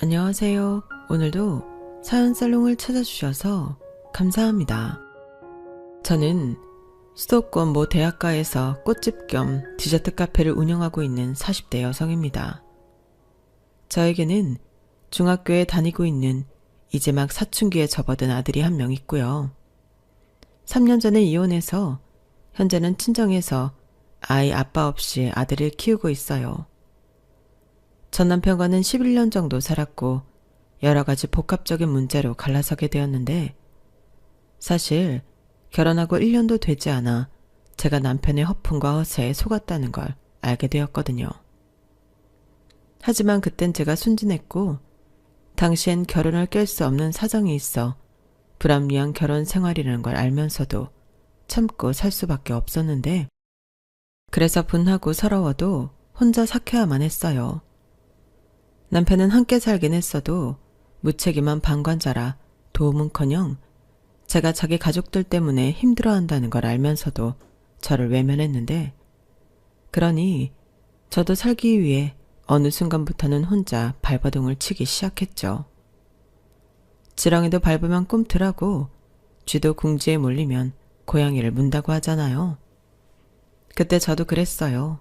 안녕하세요. 오늘도 사연살롱을 찾아주셔서 감사합니다. 저는 수도권 모 대학가에서 꽃집 겸 디저트 카페를 운영하고 있는 40대 여성입니다. 저에게는 중학교에 다니고 있는 이제 막 사춘기에 접어든 아들이 한 명 있고요. 3년 전에 이혼해서 현재는 친정에서 아이 아빠 없이 아들을 키우고 있어요. 전 남편과는 11년 정도 살았고 여러 가지 복합적인 문제로 갈라서게 되었는데 사실 결혼하고 1년도 되지 않아 제가 남편의 허풍과 허세에 속았다는 걸 알게 되었거든요. 하지만 그땐 제가 순진했고 당시엔 결혼을 깰 수 없는 사정이 있어 불합리한 결혼 생활이라는 걸 알면서도 참고 살 수밖에 없었는데 그래서 분하고 서러워도 혼자 삭혀야만 했어요. 남편은 함께 살긴 했어도 무책임한 방관자라 도움은커녕 제가 자기 가족들 때문에 힘들어한다는 걸 알면서도 저를 외면했는데 그러니 저도 살기 위해 어느 순간부터는 혼자 발버둥을 치기 시작했죠. 지렁이도 밟으면 꿈틀하고 쥐도 궁지에 몰리면 고양이를 문다고 하잖아요. 그때 저도 그랬어요.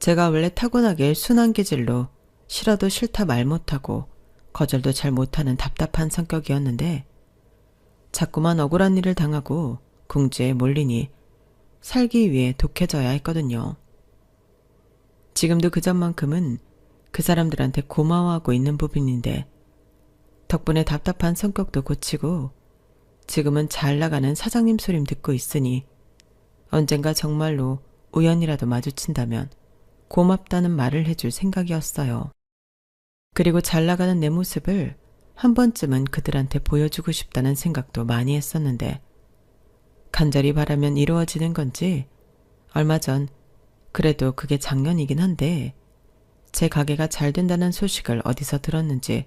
제가 원래 타고나게 순한 기질로 싫어도 싫다 말 못하고 거절도 잘 못하는 답답한 성격이었는데 자꾸만 억울한 일을 당하고 궁지에 몰리니 살기 위해 독해져야 했거든요. 지금도 그전만큼은 그 사람들한테 고마워하고 있는 부분인데 덕분에 답답한 성격도 고치고 지금은 잘 나가는 사장님 소림 듣고 있으니 언젠가 정말로 우연이라도 마주친다면 고맙다는 말을 해줄 생각이었어요. 그리고 잘 나가는 내 모습을 한 번쯤은 그들한테 보여주고 싶다는 생각도 많이 했었는데 간절히 바라면 이루어지는 건지 얼마 전 그래도 그게 작년이긴 한데 제 가게가 잘 된다는 소식을 어디서 들었는지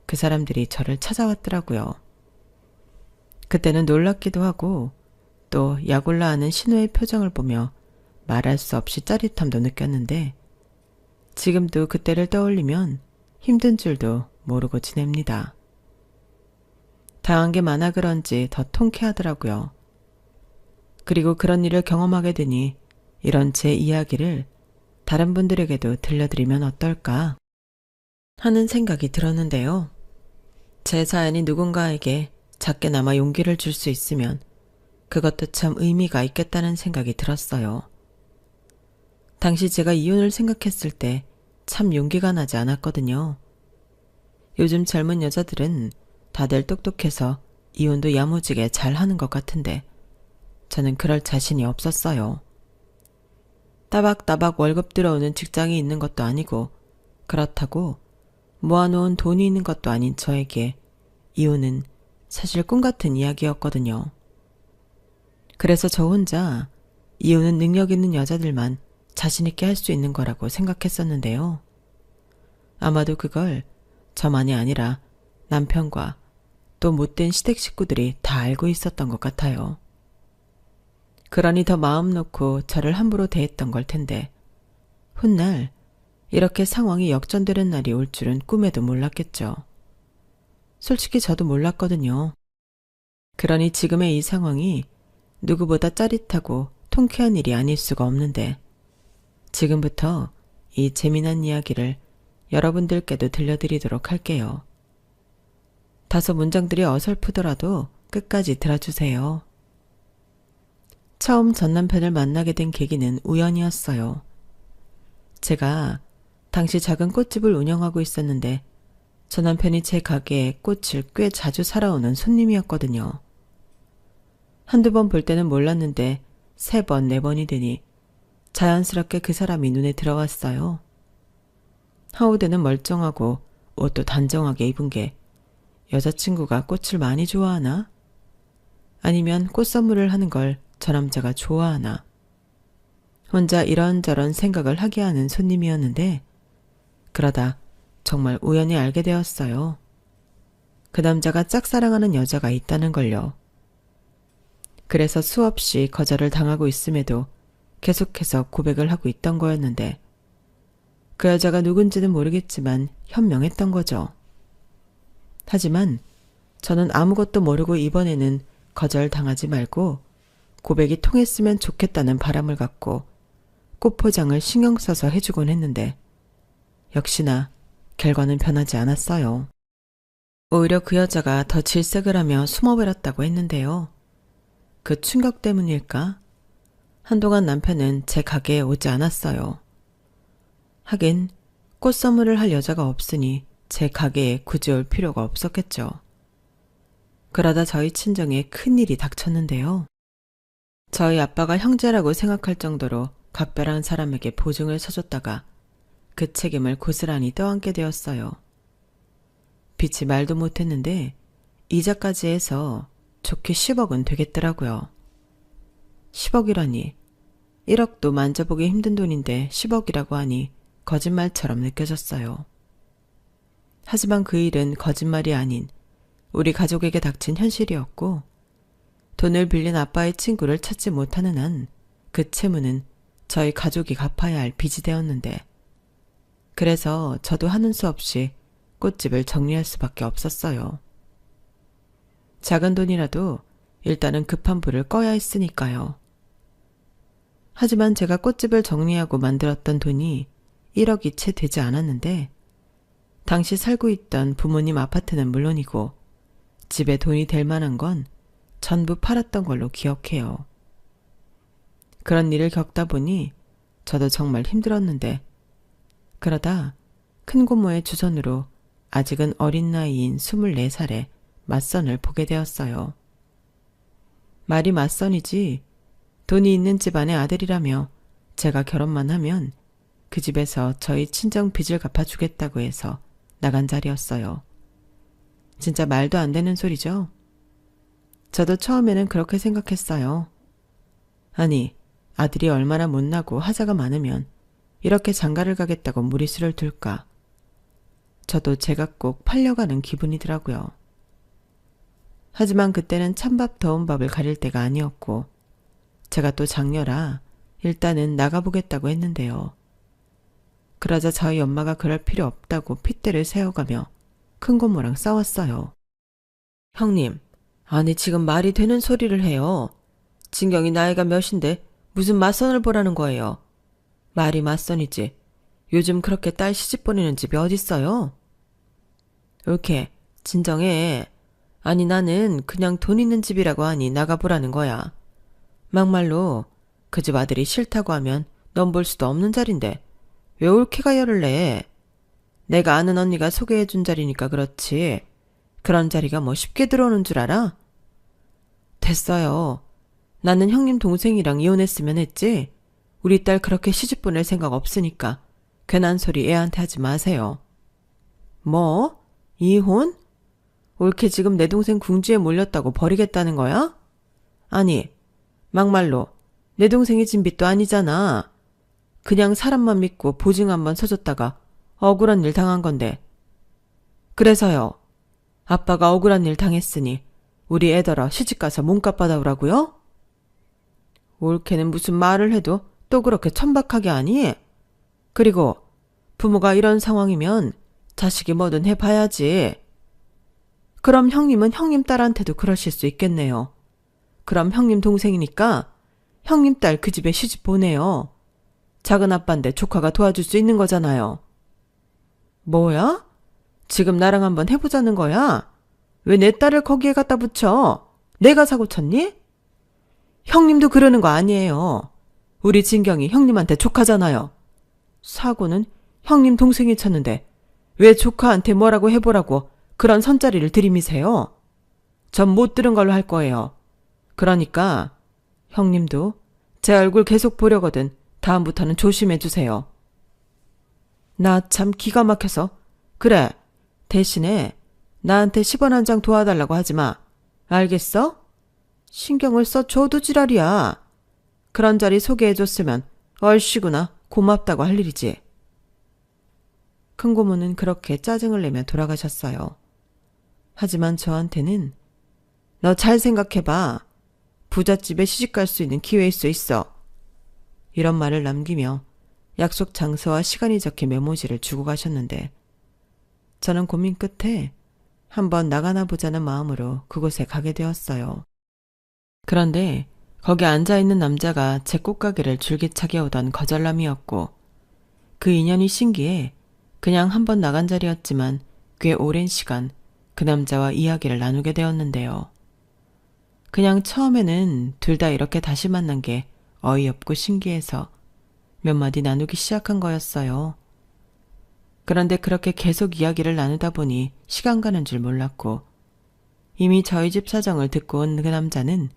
그 사람들이 저를 찾아왔더라고요. 그때는 놀랍기도 하고 또 약올라하는 신우의 표정을 보며 말할 수 없이 짜릿함도 느꼈는데 지금도 그때를 떠올리면 힘든 줄도 모르고 지냅니다. 당한 게 많아 그런지 더 통쾌하더라고요. 그리고 그런 일을 경험하게 되니 이런 제 이야기를 다른 분들에게도 들려드리면 어떨까 하는 생각이 들었는데요. 제 사연이 누군가에게 작게나마 용기를 줄 수 있으면 그것도 참 의미가 있겠다는 생각이 들었어요. 당시 제가 이혼을 생각했을 때 참 용기가 나지 않았거든요. 요즘 젊은 여자들은 다들 똑똑해서 이혼도 야무지게 잘하는 것 같은데 저는 그럴 자신이 없었어요. 따박따박 월급 들어오는 직장이 있는 것도 아니고 그렇다고 모아놓은 돈이 있는 것도 아닌 저에게 이혼은 사실 꿈같은 이야기였거든요. 그래서 저 혼자 이혼은 능력 있는 여자들만 자신있게 할 수 있는 거라고 생각했었는데요. 아마도 그걸 저만이 아니라 남편과 또 못된 시댁 식구들이 다 알고 있었던 것 같아요. 그러니 더 마음 놓고 저를 함부로 대했던 걸 텐데 훗날 이렇게 상황이 역전되는 날이 올 줄은 꿈에도 몰랐겠죠. 솔직히 저도 몰랐거든요. 그러니 지금의 이 상황이 누구보다 짜릿하고 통쾌한 일이 아닐 수가 없는데 지금부터 이 재미난 이야기를 여러분들께도 들려드리도록 할게요. 다소 문장들이 어설프더라도 끝까지 들어주세요. 처음 전 남편을 만나게 된 계기는 우연이었어요. 제가 당시 작은 꽃집을 운영하고 있었는데 전 남편이 제 가게에 꽃을 꽤 자주 사러 오는 손님이었거든요. 한두 번 볼 때는 몰랐는데 3번, 4번이 되니 자연스럽게 그 사람이 눈에 들어왔어요. 하우드는 멀쩡하고 옷도 단정하게 입은 게 여자친구가 꽃을 많이 좋아하나? 아니면 꽃 선물을 하는 걸 저 남자가 좋아하나? 혼자 이런저런 생각을 하게 하는 손님이었는데 그러다 정말 우연히 알게 되었어요. 그 남자가 짝사랑하는 여자가 있다는 걸요. 그래서 수없이 거절을 당하고 있음에도 계속해서 고백을 하고 있던 거였는데 그 여자가 누군지는 모르겠지만 현명했던 거죠. 하지만 저는 아무것도 모르고 이번에는 거절당하지 말고 고백이 통했으면 좋겠다는 바람을 갖고 꽃 포장을 신경 써서 해주곤 했는데 역시나 결과는 변하지 않았어요. 오히려 그 여자가 더 질색을 하며 숨어버렸다고 했는데요. 그 충격 때문일까? 한동안 남편은 제 가게에 오지 않았어요. 하긴 꽃 선물을 할 여자가 없으니 제 가게에 굳이 올 필요가 없었겠죠. 그러다 저희 친정에 큰일이 닥쳤는데요. 저희 아빠가 형제라고 생각할 정도로 각별한 사람에게 보증을 서줬다가 그 책임을 고스란히 떠안게 되었어요. 빚이 말도 못했는데 이자까지 해서 좋게 10억은 되겠더라고요. 10억이라니 1억도 만져보기 힘든 돈인데 10억이라고 하니 거짓말처럼 느껴졌어요. 하지만 그 일은 거짓말이 아닌 우리 가족에게 닥친 현실이었고 돈을 빌린 아빠의 친구를 찾지 못하는 한 그 채무는 저희 가족이 갚아야 할 빚이 되었는데 그래서 저도 하는 수 없이 꽃집을 정리할 수밖에 없었어요. 작은 돈이라도 일단은 급한 불을 꺼야 했으니까요. 하지만 제가 꽃집을 정리하고 만들었던 돈이 1억이 채 되지 않았는데 당시 살고 있던 부모님 아파트는 물론이고 집에 돈이 될 만한 건 전부 팔았던 걸로 기억해요. 그런 일을 겪다 보니 저도 정말 힘들었는데 그러다 큰 고모의 주선으로 아직은 어린 나이인 24살에 맞선을 보게 되었어요. 말이 맞선이지 돈이 있는 집안의 아들이라며 제가 결혼만 하면 그 집에서 저희 친정 빚을 갚아주겠다고 해서 나간 자리였어요. 진짜 말도 안 되는 소리죠? 저도 처음에는 그렇게 생각했어요. 아니, 아들이 얼마나 못나고 하자가 많으면 이렇게 장가를 가겠다고 무리수를 둘까? 저도 제가 꼭 팔려가는 기분이더라고요. 하지만 그때는 찬밥 더운 밥을 가릴 때가 아니었고 제가 또 장녀라 일단은 나가보겠다고 했는데요. 그러자 저희 엄마가 그럴 필요 없다고 핏대를 세워가며 큰고모랑 싸웠어요. 형님, 아니 지금 말이 되는 소리를 해요. 진경이 나이가 몇인데 무슨 맞선을 보라는 거예요. 말이 맞선이지. 요즘 그렇게 딸 시집 보내는 집이 어딨어요? 옳게 진정해. 아니 나는 그냥 돈 있는 집이라고 하니 나가보라는 거야. 막말로 그 집 아들이 싫다고 하면 넌 볼 수도 없는 자리인데 왜 옳게가 열을 내? 내가 아는 언니가 소개해준 자리니까 그렇지. 그런 자리가 뭐 쉽게 들어오는 줄 알아? 됐어요. 나는 형님 동생이랑 이혼했으면 했지. 우리 딸 그렇게 시집 보낼 생각 없으니까 괜한 소리 애한테 하지 마세요. 뭐? 이혼? 옳게 지금 내 동생 궁지에 몰렸다고 버리겠다는 거야? 아니, 막말로 내 동생이 진 빚도 아니잖아. 그냥 사람만 믿고 보증 한번 서줬다가 억울한 일 당한 건데. 그래서요. 아빠가 억울한 일 당했으니 우리 애더러 시집가서 몸값 받아오라고요? 옳게는 무슨 말을 해도 또 그렇게 천박하게 하니? 그리고 부모가 이런 상황이면 자식이 뭐든 해봐야지. 그럼 형님은 형님 딸한테도 그러실 수 있겠네요. 그럼 형님 동생이니까 형님 딸 그 집에 시집 보내요. 작은 아빠인데 조카가 도와줄 수 있는 거잖아요. 뭐야? 지금 나랑 한번 해보자는 거야? 왜 내 딸을 거기에 갖다 붙여? 내가 사고 쳤니? 형님도 그러는 거 아니에요. 우리 진경이 형님한테 조카잖아요. 사고는 형님 동생이 쳤는데 왜 조카한테 뭐라고 해보라고 그런 선자리를 들이미세요? 전 못 들은 걸로 할 거예요. 그러니까 형님도 제 얼굴 계속 보려거든 다음부터는 조심해 주세요. 나 참 기가 막혀서. 그래, 대신에 나한테 10원 한 장 도와달라고 하지 마. 알겠어? 신경을 써줘도 지랄이야. 그런 자리 소개해줬으면 얼씨구나 고맙다고 할 일이지. 큰고모는 그렇게 짜증을 내며 돌아가셨어요. 하지만 저한테는 너 잘 생각해봐. 부잣집에 시집갈 수 있는 기회일 수 있어. 이런 말을 남기며 약속 장소와 시간이 적힌 메모지를 주고 가셨는데 저는 고민 끝에 한번 나가나 보자는 마음으로 그곳에 가게 되었어요. 그런데 거기 앉아있는 남자가 제 꽃가게를 줄기차게 오던 거절남이었고 그 인연이 신기해 그냥 한번 나간 자리였지만 꽤 오랜 시간 그 남자와 이야기를 나누게 되었는데요. 그냥 처음에는 둘 다 이렇게 다시 만난 게 어이없고 신기해서 몇 마디 나누기 시작한 거였어요. 그런데 그렇게 계속 이야기를 나누다 보니 시간 가는 줄 몰랐고 이미 저희 집 사정을 듣고 온 그 남자는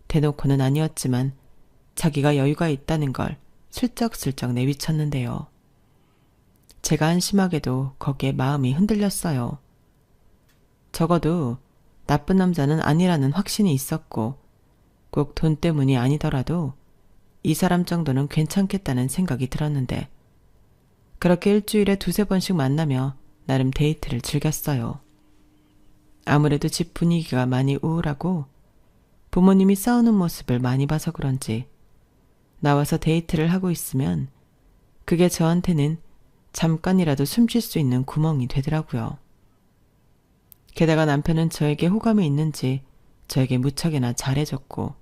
대놓고는 아니었지만 자기가 여유가 있다는 걸 슬쩍슬쩍 내비쳤는데요. 제가 한심하게도 거기에 마음이 흔들렸어요. 적어도 나쁜 남자는 아니라는 확신이 있었고 꼭 돈 때문이 아니더라도 이 사람 정도는 괜찮겠다는 생각이 들었는데 그렇게 일주일에 두세 번씩 만나며 나름 데이트를 즐겼어요. 아무래도 집 분위기가 많이 우울하고 부모님이 싸우는 모습을 많이 봐서 그런지 나와서 데이트를 하고 있으면 그게 저한테는 잠깐이라도 숨 쉴 수 있는 구멍이 되더라고요. 게다가 남편은 저에게 호감이 있는지 저에게 무척이나 잘해줬고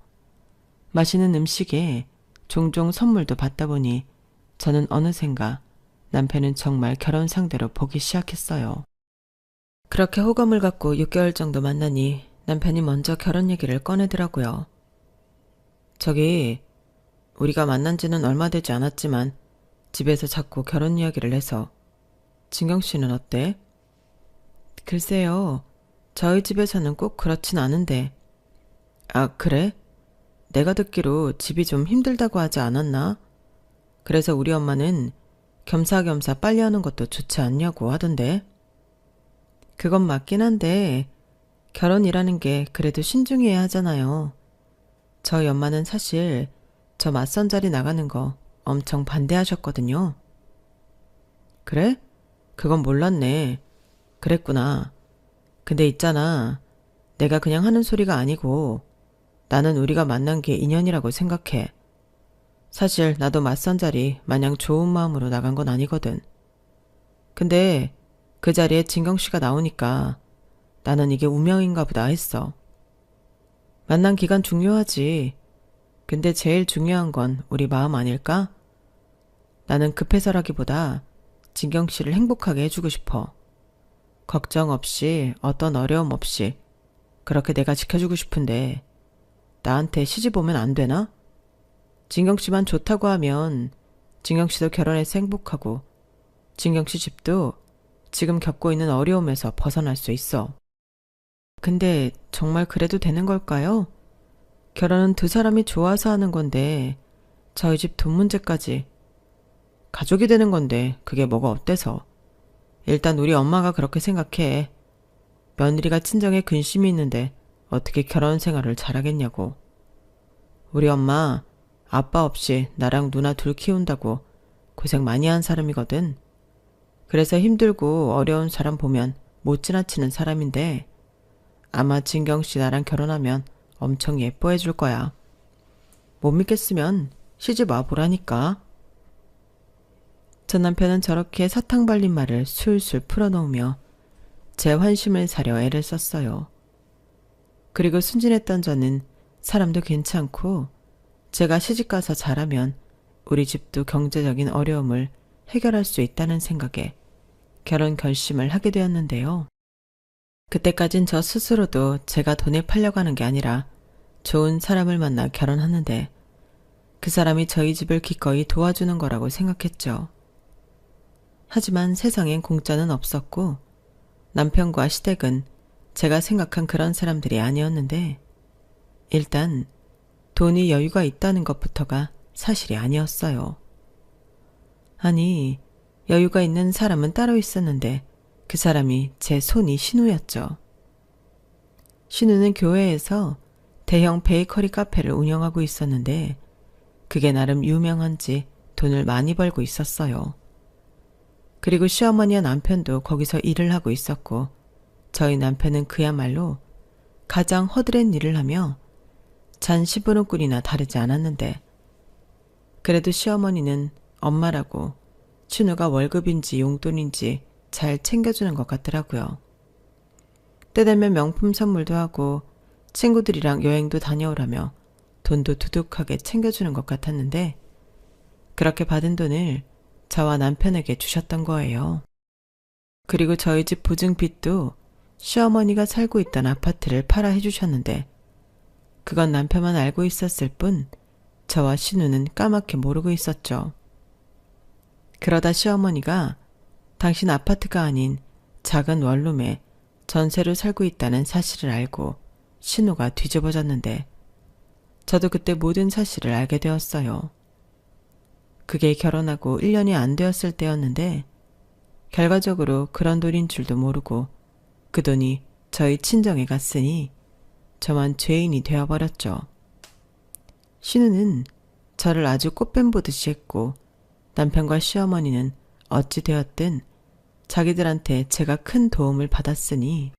맛있는 음식에 종종 선물도 받다 보니 저는 어느샌가 남편은 정말 결혼 상대로 보기 시작했어요. 그렇게 호감을 갖고 6개월 정도 만나니 남편이 먼저 결혼 얘기를 꺼내더라고요. 저기 우리가 만난 지는 얼마 되지 않았지만 집에서 자꾸 결혼 이야기를 해서 진경 씨는 어때? 글쎄요. 저희 집에서는 꼭 그렇진 않은데. 아, 그래? 내가 듣기로 집이 좀 힘들다고 하지 않았나? 그래서 우리 엄마는 겸사겸사 빨리 하는 것도 좋지 않냐고 하던데. 그건 맞긴 한데 결혼이라는 게 그래도 신중해야 하잖아요. 저희 엄마는 사실 저 맞선 자리 나가는 거 엄청 반대하셨거든요. 그래? 그건 몰랐네. 그랬구나. 근데 있잖아. 내가 그냥 하는 소리가 아니고 나는 우리가 만난 게 인연이라고 생각해. 사실 나도 맞선 자리 마냥 좋은 마음으로 나간 건 아니거든. 근데 그 자리에 진경 씨가 나오니까 나는 이게 운명인가 보다 했어. 만난 기간 중요하지. 근데 제일 중요한 건 우리 마음 아닐까? 나는 급해서라기보다 진경 씨를 행복하게 해주고 싶어. 걱정 없이 어떤 어려움 없이 그렇게 내가 지켜주고 싶은데 나한테 시집 오면 안 되나? 진경 씨만 좋다고 하면 진경 씨도 결혼해서 행복하고 진경 씨 집도 지금 겪고 있는 어려움에서 벗어날 수 있어. 근데 정말 그래도 되는 걸까요? 결혼은 두 사람이 좋아서 하는 건데 저희 집 돈 문제까지. 가족이 되는 건데 그게 뭐가 어때서. 일단 우리 엄마가 그렇게 생각해. 며느리가 친정에 근심이 있는데 어떻게 결혼 생활을 잘하겠냐고. 우리 엄마 아빠 없이 나랑 누나 둘 키운다고 고생 많이 한 사람이거든. 그래서 힘들고 어려운 사람 보면 못 지나치는 사람인데 아마 진경 씨 나랑 결혼하면 엄청 예뻐해 줄 거야. 못 믿겠으면 시집 와보라니까. 전 남편은 저렇게 사탕 발린 말을 술술 풀어놓으며 제 환심을 사려 애를 썼어요. 그리고 순진했던 저는 사람도 괜찮고 제가 시집가서 잘하면 우리 집도 경제적인 어려움을 해결할 수 있다는 생각에 결혼 결심을 하게 되었는데요. 그때까진 저 스스로도 제가 돈에 팔려가는 게 아니라 좋은 사람을 만나 결혼하는데 그 사람이 저희 집을 기꺼이 도와주는 거라고 생각했죠. 하지만 세상엔 공짜는 없었고 남편과 시댁은 제가 생각한 그런 사람들이 아니었는데 일단 돈이 여유가 있다는 것부터가 사실이 아니었어요. 아니, 여유가 있는 사람은 따로 있었는데 그 사람이 제 손이 신우였죠. 신우는 교회에서 대형 베이커리 카페를 운영하고 있었는데 그게 나름 유명한지 돈을 많이 벌고 있었어요. 그리고 시어머니와 남편도 거기서 일을 하고 있었고 저희 남편은 그야말로 가장 허드렛 일을 하며 잔 10원꼴이나 다르지 않았는데 그래도 시어머니는 엄마라고 신우가 월급인지 용돈인지 잘 챙겨주는 것 같더라고요. 때 되면 명품 선물도 하고 친구들이랑 여행도 다녀오라며 돈도 두둑하게 챙겨주는 것 같았는데 그렇게 받은 돈을 저와 남편에게 주셨던 거예요. 그리고 저희 집 보증빚도 시어머니가 살고 있던 아파트를 팔아 해주셨는데 그건 남편만 알고 있었을 뿐 저와 신우는 까맣게 모르고 있었죠. 그러다 시어머니가 당신 아파트가 아닌 작은 원룸에 전세로 살고 있다는 사실을 알고 신우가 뒤집어졌는데 저도 그때 모든 사실을 알게 되었어요. 그게 결혼하고 1년이 안 되었을 때였는데 결과적으로 그런 돈인 줄도 모르고 그 돈이 저희 친정에 갔으니 저만 죄인이 되어버렸죠. 신우는 저를 아주 꽃뱀 보듯이 했고 남편과 시어머니는 어찌 되었든 자기들한테 제가 큰 도움을 받았으니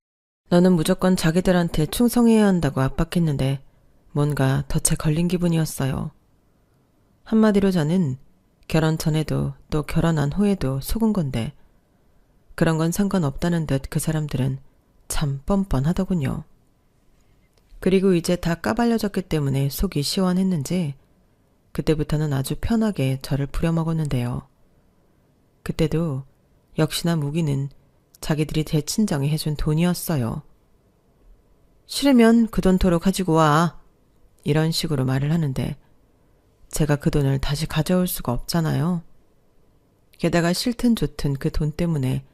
너는 무조건 자기들한테 충성해야 한다고 압박했는데 뭔가 덫에 걸린 기분이었어요. 한마디로 저는 결혼 전에도 또 결혼한 후에도 속은 건데 그런 건 상관없다는 듯 그 사람들은 참 뻔뻔하더군요. 그리고 이제 다 까발려졌기 때문에 속이 시원했는지 그때부터는 아주 편하게 저를 부려먹었는데요. 그때도 역시나 무기는 자기들이 제 친정에 해준 돈이었어요. 싫으면 그 돈 도로 가지고 와. 이런 식으로 말을 하는데 제가 그 돈을 다시 가져올 수가 없잖아요. 게다가 싫든 좋든 그 돈 때문에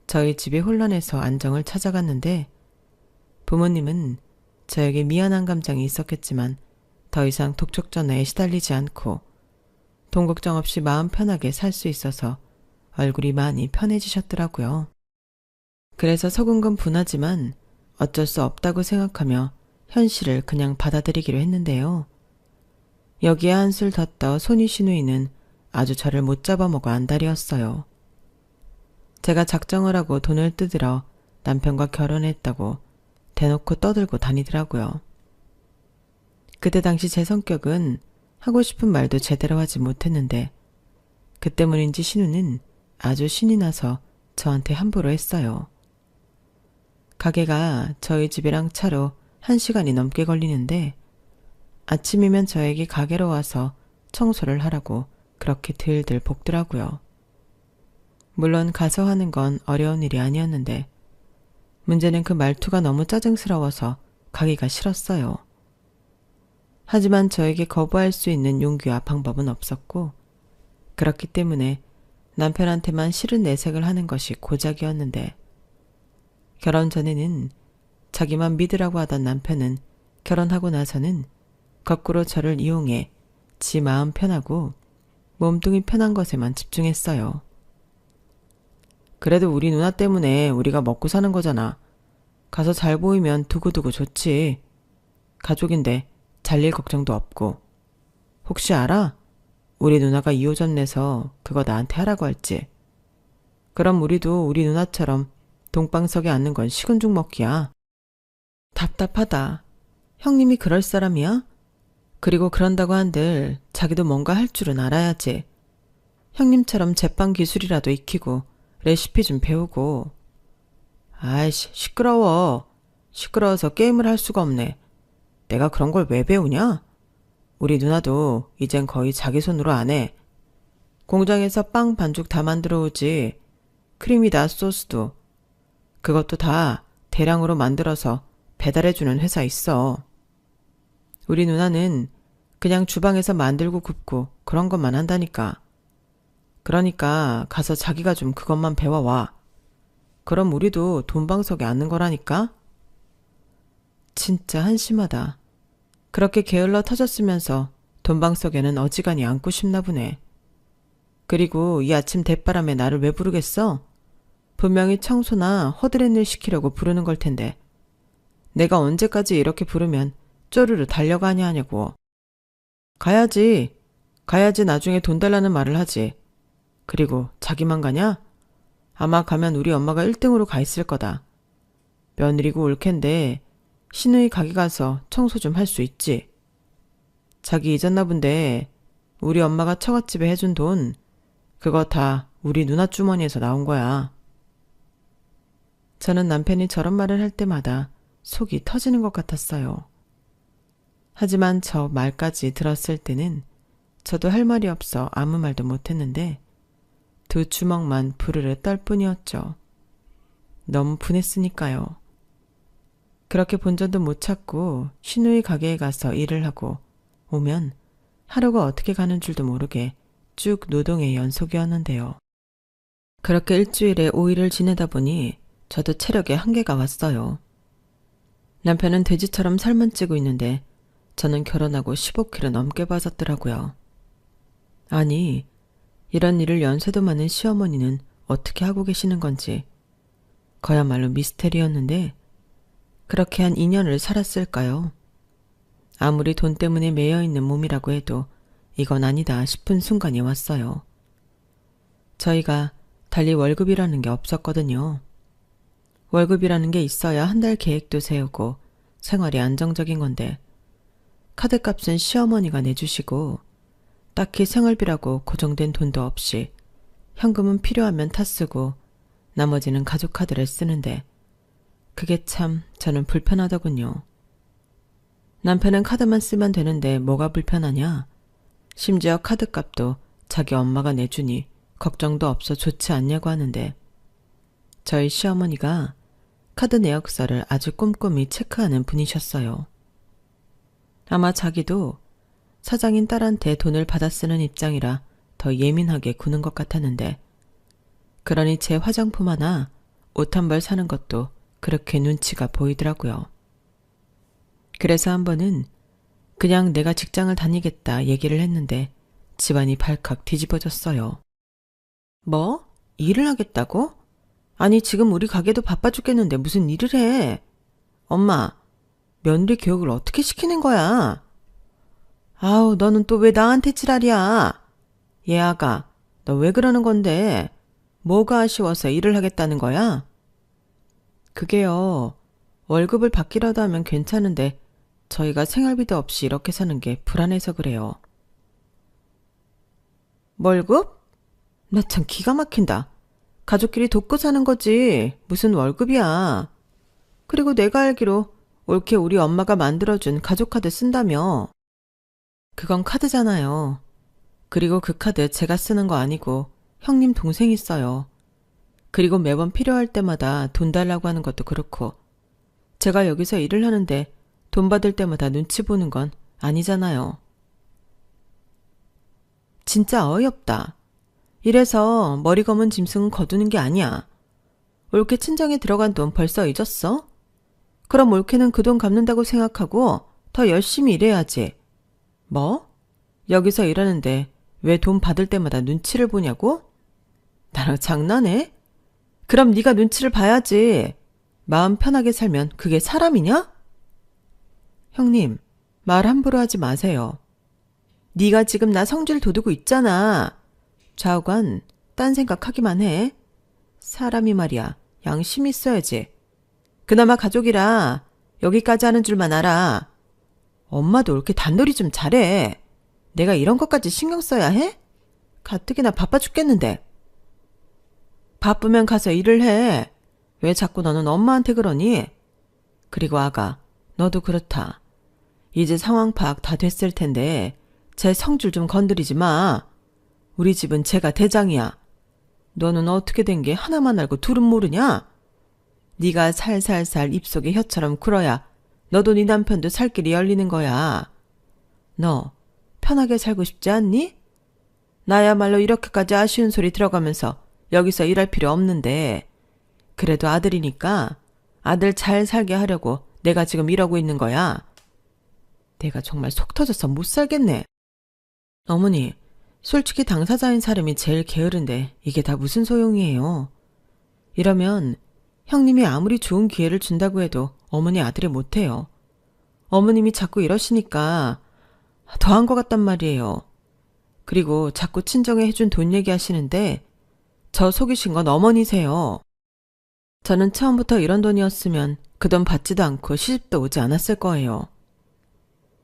저희 집이 혼란해서 안정을 찾아갔는데 부모님은 저에게 미안한 감정이 있었겠지만 더 이상 독촉전화에 시달리지 않고 돈 걱정 없이 마음 편하게 살 수 있어서 얼굴이 많이 편해지셨더라고요. 그래서 속은 건 분하지만 어쩔 수 없다고 생각하며 현실을 그냥 받아들이기로 했는데요. 여기에 한술 더 떠 손이 시누이는 아주 저를 못 잡아먹어 안달이었어요. 제가 작정을 하고 돈을 뜯으러 남편과 결혼했다고 대놓고 떠들고 다니더라고요. 그때 당시 제 성격은 하고 싶은 말도 제대로 하지 못했는데 그 때문인지 신우는 아주 신이 나서 저한테 함부로 했어요. 가게가 저희 집이랑 차로 1시간이 넘게 걸리는데 아침이면 저에게 가게로 와서 청소를 하라고 그렇게 들들 볶더라고요. 물론 가서 하는 건 어려운 일이 아니었는데 문제는 그 말투가 너무 짜증스러워서 가기가 싫었어요. 하지만 저에게 거부할 수 있는 용기와 방법은 없었고 그렇기 때문에 남편한테만 싫은 내색을 하는 것이 고작이었는데 결혼 전에는 자기만 믿으라고 하던 남편은 결혼하고 나서는 거꾸로 저를 이용해 지 마음 편하고 몸뚱이 편한 것에만 집중했어요. 그래도 우리 누나 때문에 우리가 먹고 사는 거잖아. 가서 잘 보이면 두고두고 좋지. 가족인데 잘릴 걱정도 없고. 혹시 알아? 우리 누나가 2호점 내서 그거 나한테 하라고 할지. 그럼 우리도 우리 누나처럼 동방석에 앉는 건 식은 죽 먹기야. 답답하다. 형님이 그럴 사람이야? 그리고 그런다고 한들 자기도 뭔가 할 줄은 알아야지. 형님처럼 제빵 기술이라도 익히고 레시피 좀 배우고. 아이씨, 시끄러워. 시끄러워서 게임을 할 수가 없네. 내가 그런 걸 왜 배우냐? 우리 누나도 이젠 거의 자기 손으로 안 해. 공장에서 빵 반죽 다 만들어 오지. 크림이다 소스도. 그것도 다 대량으로 만들어서 배달해주는 회사 있어. 우리 누나는 그냥 주방에서 만들고 굽고 그런 것만 한다니까. 그러니까 가서 자기가 좀 그것만 배워와. 그럼 우리도 돈방석에 앉는 거라니까? 진짜 한심하다. 그렇게 게을러 터졌으면서 돈방석에는 어지간히 앉고 싶나 보네. 그리고 이 아침 대바람에 나를 왜 부르겠어? 분명히 청소나 허드렛 일 시키려고 부르는 걸 텐데. 내가 언제까지 이렇게 부르면 쪼르르 달려가냐 하냐고. 가야지. 가야지 나중에 돈 달라는 말을 하지. 그리고 자기만 가냐? 아마 가면 우리 엄마가 1등으로 가 있을 거다. 며느리고 올 텐데 시누이 가게 가서 청소 좀 할 수 있지. 자기 잊었나 본데 우리 엄마가 처갓집에 해준 돈 그거 다 우리 누나 주머니에서 나온 거야. 저는 남편이 저런 말을 할 때마다 속이 터지는 것 같았어요. 하지만 저 말까지 들었을 때는 저도 할 말이 없어 아무 말도 못했는데 두 주먹만 부르르 떨 뿐이었죠. 너무 분했으니까요. 그렇게 본전도 못 찾고 시누이 가게에 가서 일을 하고 오면 하루가 어떻게 가는 줄도 모르게 쭉 노동의 연속이었는데요. 그렇게 일주일에 5일을 지내다 보니 저도 체력에 한계가 왔어요. 남편은 돼지처럼 살만 찌고 있는데 저는 결혼하고 15kg 넘게 빠졌더라고요. 아니, 이런 일을 연세도 많은 시어머니는 어떻게 하고 계시는 건지 그야말로 미스테리였는데 그렇게 한 2년을 살았을까요? 아무리 돈 때문에 매여있는 몸이라고 해도 이건 아니다 싶은 순간이 왔어요. 저희가 달리 월급이라는 게 없었거든요. 월급이라는 게 있어야 한 달 계획도 세우고 생활이 안정적인 건데 카드값은 시어머니가 내주시고 딱히 생활비라고 고정된 돈도 없이 현금은 필요하면 타 쓰고 나머지는 가족 카드를 쓰는데 그게 참 저는 불편하더군요. 남편은 카드만 쓰면 되는데 뭐가 불편하냐? 심지어 카드값도 자기 엄마가 내주니 걱정도 없어 좋지 않냐고 하는데 저희 시어머니가 카드 내역서를 아주 꼼꼼히 체크하는 분이셨어요. 아마 자기도 사장인 딸한테 돈을 받아 쓰는 입장이라 더 예민하게 구는 것 같았는데 그러니 제 화장품 하나, 옷 한 벌 사는 것도 그렇게 눈치가 보이더라고요. 그래서 한 번은 그냥 내가 직장을 다니겠다 얘기를 했는데 집안이 발칵 뒤집어졌어요. 뭐? 일을 하겠다고? 아니 지금 우리 가게도 바빠 죽겠는데 무슨 일을 해? 엄마, 며느리 교육을 어떻게 시키는 거야? 아우, 너는 또 왜 나한테 지랄이야? 얘 아가, 너 왜 그러는 건데? 뭐가 아쉬워서 일을 하겠다는 거야? 그게요, 월급을 받기라도 하면 괜찮은데 저희가 생활비도 없이 이렇게 사는 게 불안해서 그래요. 월급? 나 참 기가 막힌다. 가족끼리 돕고 사는 거지 무슨 월급이야. 그리고 내가 알기로 올케 우리 엄마가 만들어준 가족카드 쓴다며. 그건 카드잖아요. 그리고 그 카드 제가 쓰는 거 아니고 형님 동생이 써요. 그리고 매번 필요할 때마다 돈 달라고 하는 것도 그렇고 제가 여기서 일을 하는데 돈 받을 때마다 눈치 보는 건 아니잖아요. 진짜 어이없다. 이래서 머리 검은 짐승은 거두는 게 아니야. 올케 친정에 들어간 돈 벌써 잊었어? 그럼 올케는 그 돈 갚는다고 생각하고 더 열심히 일해야지. 뭐? 여기서 일하는데 왜 돈 받을 때마다 눈치를 보냐고? 나랑 장난해? 그럼 네가 눈치를 봐야지. 마음 편하게 살면 그게 사람이냐? 형님, 말 함부로 하지 마세요. 네가 지금 나 성질 돋우고 있잖아. 좌우간 딴 생각하기만 해. 사람이 말이야, 양심 있어야지. 그나마 가족이라 여기까지 하는 줄만 알아. 엄마도 이렇게 단돌이 좀 잘해. 내가 이런 것까지 신경 써야 해? 가뜩이나 바빠 죽겠는데. 바쁘면 가서 일을 해. 왜 자꾸 너는 엄마한테 그러니? 그리고 아가, 너도 그렇다. 이제 상황 파악 다 됐을 텐데 제 성질 좀 건드리지 마. 우리 집은 제가 대장이야. 너는 어떻게 된 게 하나만 알고 둘은 모르냐? 네가 살살살 입속에 혀처럼 굴어야 너도 네 남편도 살 길이 열리는 거야. 너 편하게 살고 싶지 않니? 나야말로 이렇게까지 아쉬운 소리 들어가면서 여기서 일할 필요 없는데 그래도 아들이니까 아들 잘 살게 하려고 내가 지금 이러고 있는 거야. 내가 정말 속 터져서 못 살겠네. 어머니, 솔직히 당사자인 사람이 제일 게으른데 이게 다 무슨 소용이에요. 이러면 형님이 아무리 좋은 기회를 준다고 해도 어머니 아들이 못해요. 어머님이 자꾸 이러시니까 더한 것 같단 말이에요. 그리고 자꾸 친정에 해준 돈 얘기하시는데 저 속이신 건 어머니세요. 저는 처음부터 이런 돈이었으면 그 돈 받지도 않고 시집도 오지 않았을 거예요.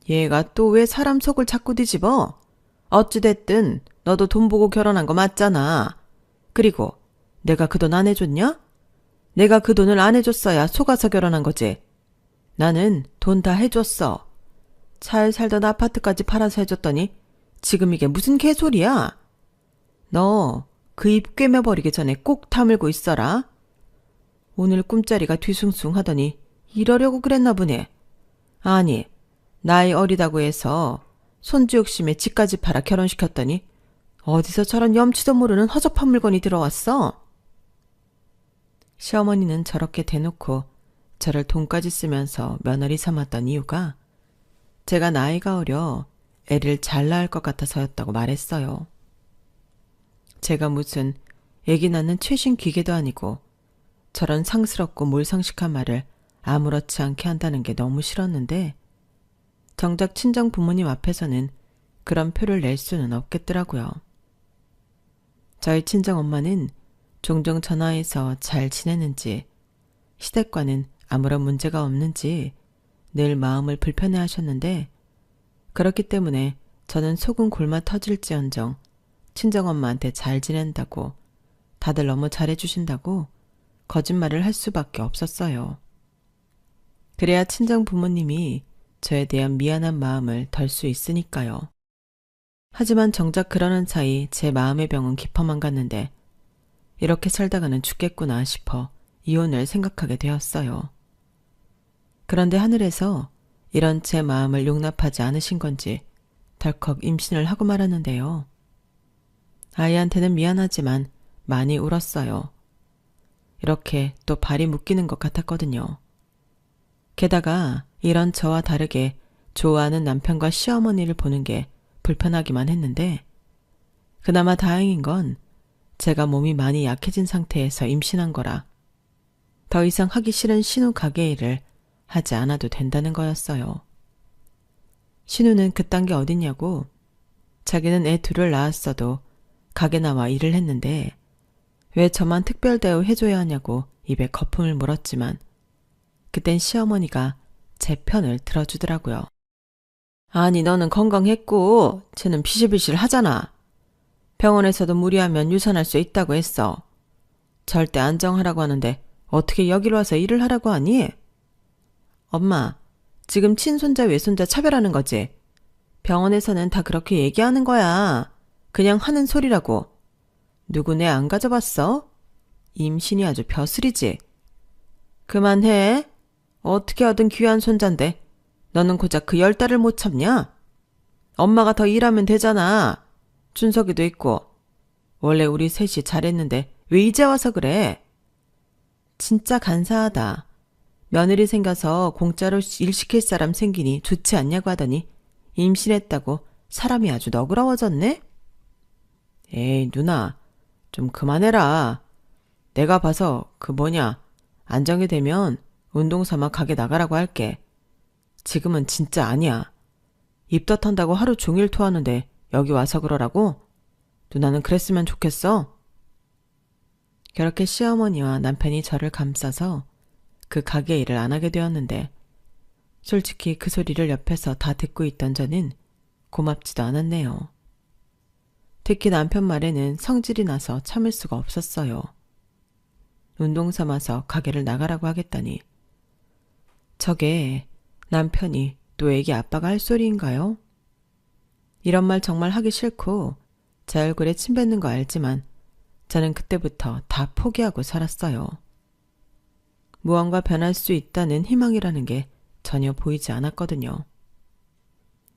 얘가 또 왜 사람 속을 자꾸 뒤집어? 어찌됐든 너도 돈 보고 결혼한 거 맞잖아. 그리고 내가 그 돈 안 해줬냐? 내가 그 돈을 안 해줬어야 속아서 결혼한 거지. 나는 돈 다 해줬어. 잘 살던 아파트까지 팔아서 해줬더니 지금 이게 무슨 개소리야? 너 그 입 꿰매버리기 전에 꼭 다물고 있어라. 오늘 꿈자리가 뒤숭숭 하더니 이러려고 그랬나 보네. 아니, 나이 어리다고 해서 손주 욕심에 집까지 팔아 결혼시켰더니 어디서 저런 염치도 모르는 허접한 물건이 들어왔어? 시어머니는 저렇게 대놓고 저를 돈까지 쓰면서 며느리 삼았던 이유가 제가 나이가 어려 애를 잘 낳을 것 같아서였다고 말했어요. 제가 무슨 애기 낳는 최신 기계도 아니고 저런 상스럽고 몰상식한 말을 아무렇지 않게 한다는 게 너무 싫었는데 정작 친정 부모님 앞에서는 그런 표를 낼 수는 없겠더라고요. 저희 친정엄마는 종종 전화해서 잘 지내는지 시댁과는 아무런 문제가 없는지 늘 마음을 불편해 하셨는데 그렇기 때문에 저는 속은 골마 터질지언정 친정엄마한테 잘 지낸다고 다들 너무 잘해주신다고 거짓말을 할 수밖에 없었어요. 그래야 친정 부모님이 저에 대한 미안한 마음을 덜 수 있으니까요. 하지만 정작 그러는 사이 제 마음의 병은 깊어만 갔는데 이렇게 살다가는 죽겠구나 싶어 이혼을 생각하게 되었어요. 그런데 하늘에서 이런 제 마음을 용납하지 않으신 건지 덜컥 임신을 하고 말았는데요. 아이한테는 미안하지만 많이 울었어요. 이렇게 또 발이 묶이는 것 같았거든요. 게다가 이런 저와 다르게 좋아하는 남편과 시어머니를 보는 게 불편하기만 했는데 그나마 다행인 건 제가 몸이 많이 약해진 상태에서 임신한 거라 더 이상 하기 싫은 신우 가게 일을 하지 않아도 된다는 거였어요. 신우는 그딴 게 어딨냐고 자기는 애 둘을 낳았어도 가게 나와 일을 했는데 왜 저만 특별 대우 해줘야 하냐고 입에 거품을 물었지만 그땐 시어머니가 제 편을 들어주더라고요. 아니 너는 건강했고 쟤는 비실비실 하잖아. 병원에서도 무리하면 유산할 수 있다고 했어. 절대 안정하라고 하는데 어떻게 여기로 와서 일을 하라고 하니? 엄마, 지금 친손자 외손자 차별하는 거지? 병원에서는 다 그렇게 얘기하는 거야. 그냥 하는 소리라고. 누구 내 안 가져봤어? 임신이 아주 벼슬이지. 그만해. 어떻게 얻은 귀한 손잔데 너는 고작 그 10달을 못 참냐? 엄마가 더 일하면 되잖아. 준석이도 있고. 원래 우리 셋이 잘했는데 왜 이제 와서 그래? 진짜 간사하다. 며느리 생겨서 공짜로 일 시킬 사람 생기니 좋지 않냐고 하더니 임신했다고 사람이 아주 너그러워졌네? 에이 누나 좀 그만해라. 내가 봐서 안정이 되면 운동 삼아 가게 나가라고 할게. 지금은 진짜 아니야. 입덧한다고 하루 종일 토하는데 여기 와서 그러라고? 누나는 그랬으면 좋겠어. 그렇게 시어머니와 남편이 저를 감싸서 그 가게 일을 안 하게 되었는데 솔직히 그 소리를 옆에서 다 듣고 있던 저는 고맙지도 않았네요. 특히 남편 말에는 성질이 나서 참을 수가 없었어요. 운동 삼아서 가게를 나가라고 하겠다니. 저게 남편이 또 애기 아빠가 할 소리인가요? 이런 말 정말 하기 싫고 제 얼굴에 침 뱉는 거 알지만 저는 그때부터 다 포기하고 살았어요. 무언가 변할 수 있다는 희망이라는 게 전혀 보이지 않았거든요.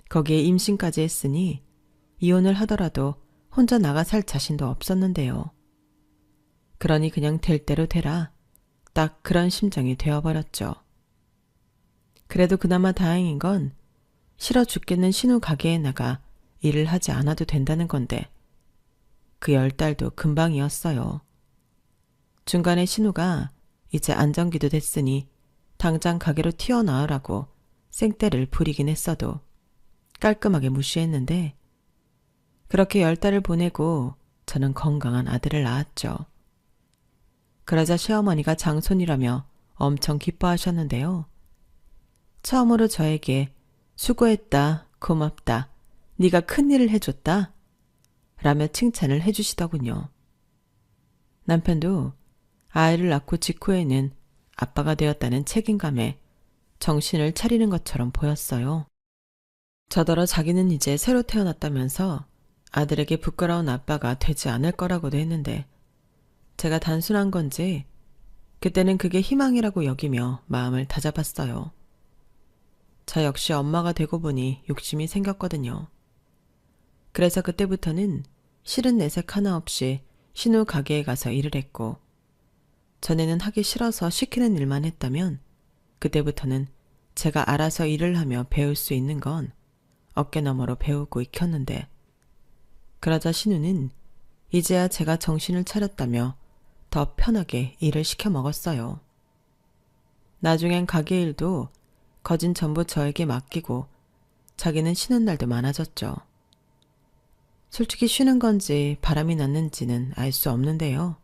거기에 임신까지 했으니 이혼을 하더라도 혼자 나가 살 자신도 없었는데요. 그러니 그냥 될 대로 되라. 딱 그런 심정이 되어버렸죠. 그래도 그나마 다행인 건 싫어 죽겠는 신우 가게에 나가 일을 하지 않아도 된다는 건데 그 10달도 금방이었어요. 중간에 신우가 이제 안정기도 됐으니 당장 가게로 튀어나오라고 생떼를 부리긴 했어도 깔끔하게 무시했는데 그렇게 10달을 보내고 저는 건강한 아들을 낳았죠. 그러자 시어머니가 장손이라며 엄청 기뻐하셨는데요. 처음으로 저에게 수고했다, 고맙다, 네가 큰일을 해줬다. 라며 칭찬을 해주시더군요. 남편도 아이를 낳고 직후에는 아빠가 되었다는 책임감에 정신을 차리는 것처럼 보였어요. 저더러 자기는 이제 새로 태어났다면서 아들에게 부끄러운 아빠가 되지 않을 거라고도 했는데 제가 단순한 건지 그때는 그게 희망이라고 여기며 마음을 다잡았어요. 저 역시 엄마가 되고 보니 욕심이 생겼거든요. 그래서 그때부터는 싫은 내색 하나 없이 신우 가게에 가서 일을 했고 전에는 하기 싫어서 시키는 일만 했다면 그때부터는 제가 알아서 일을 하며 배울 수 있는 건 어깨너머로 배우고 익혔는데 그러자 신우는 이제야 제가 정신을 차렸다며 더 편하게 일을 시켜 먹었어요. 나중엔 가게 일도 거진 전부 저에게 맡기고 자기는 쉬는 날도 많아졌죠. 솔직히 쉬는 건지 바람이 났는지는 알 수 없는데요.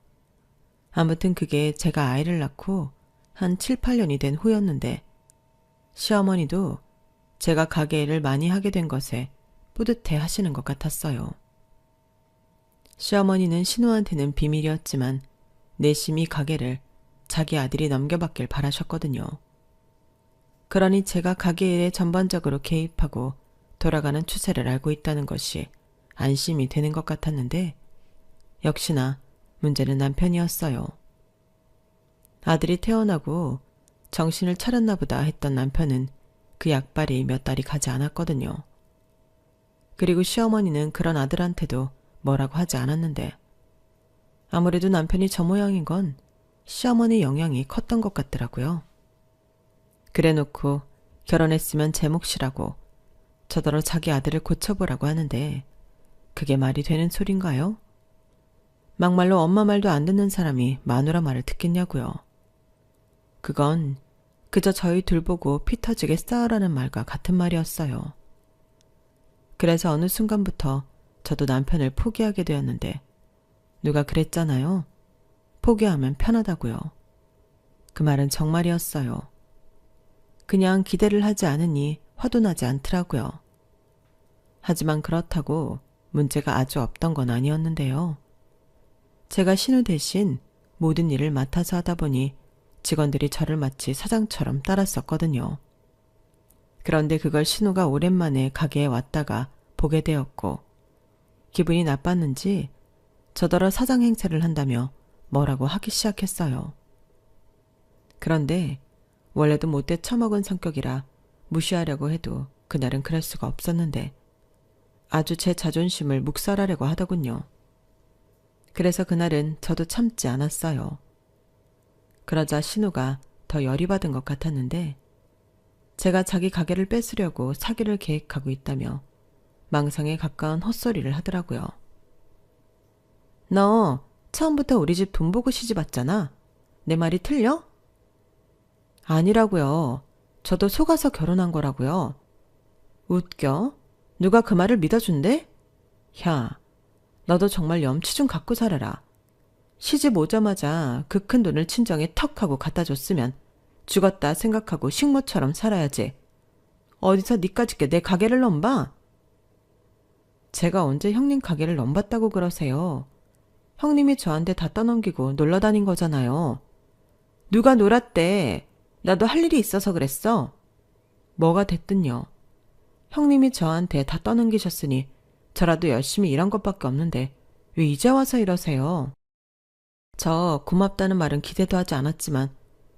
아무튼 그게 제가 아이를 낳고 한 7, 8년이 된 후였는데 시어머니도 제가 가게 일을 많이 하게 된 것에 뿌듯해 하시는 것 같았어요. 시어머니는 신우한테는 비밀이었지만 내심이 가게를 자기 아들이 넘겨받길 바라셨거든요. 그러니 제가 가게 일에 전반적으로 개입하고 돌아가는 추세를 알고 있다는 것이 안심이 되는 것 같았는데 역시나 문제는 남편이었어요. 아들이 태어나고 정신을 차렸나 보다 했던 남편은 그 약발이 몇 달이 가지 않았거든요. 그리고 시어머니는 그런 아들한테도 뭐라고 하지 않았는데 아무래도 남편이 저 모양인 건 시어머니 영향이 컸던 것 같더라고요. 그래놓고 결혼했으면 제 몫이라고 저더러 자기 아들을 고쳐보라고 하는데 그게 말이 되는 소린가요? 막말로 엄마 말도 안 듣는 사람이 마누라 말을 듣겠냐고요. 그건 그저 저희 둘 보고 피 터지게 싸우라는 말과 같은 말이었어요. 그래서 어느 순간부터 저도 남편을 포기하게 되었는데 누가 그랬잖아요. 포기하면 편하다고요. 그 말은 정말이었어요. 그냥 기대를 하지 않으니 화도 나지 않더라고요. 하지만 그렇다고 문제가 아주 없던 건 아니었는데요. 제가 신우 대신 모든 일을 맡아서 하다 보니 직원들이 저를 마치 사장처럼 따랐었거든요. 그런데 그걸 신우가 오랜만에 가게에 왔다가 보게 되었고 기분이 나빴는지 저더러 사장 행세를 한다며 뭐라고 하기 시작했어요. 그런데 원래도 못돼 처먹은 성격이라 무시하려고 해도 그날은 그럴 수가 없었는데 아주 제 자존심을 묵살하려고 하더군요. 그래서 그날은 저도 참지 않았어요. 그러자 신우가 더 열이 받은 것 같았는데 제가 자기 가게를 뺏으려고 사기를 계획하고 있다며 망상에 가까운 헛소리를 하더라고요. 너 처음부터 우리 집 돈 보고 시집 왔잖아. 내 말이 틀려? 아니라고요. 저도 속아서 결혼한 거라고요. 웃겨? 누가 그 말을 믿어준대? 야, 너도 정말 염치 좀 갖고 살아라. 시집 오자마자 그 큰 돈을 친정에 턱 하고 갖다 줬으면 죽었다 생각하고 식모처럼 살아야지. 어디서 니까짓 게 내 가게를 넘봐? 제가 언제 형님 가게를 넘봤다고 그러세요. 형님이 저한테 다 떠넘기고 놀러 다닌 거잖아요. 누가 놀았대. 나도 할 일이 있어서 그랬어. 뭐가 됐든요. 형님이 저한테 다 떠넘기셨으니 저라도 열심히 일한 것밖에 없는데 왜 이제 와서 이러세요? 저 고맙다는 말은 기대도 하지 않았지만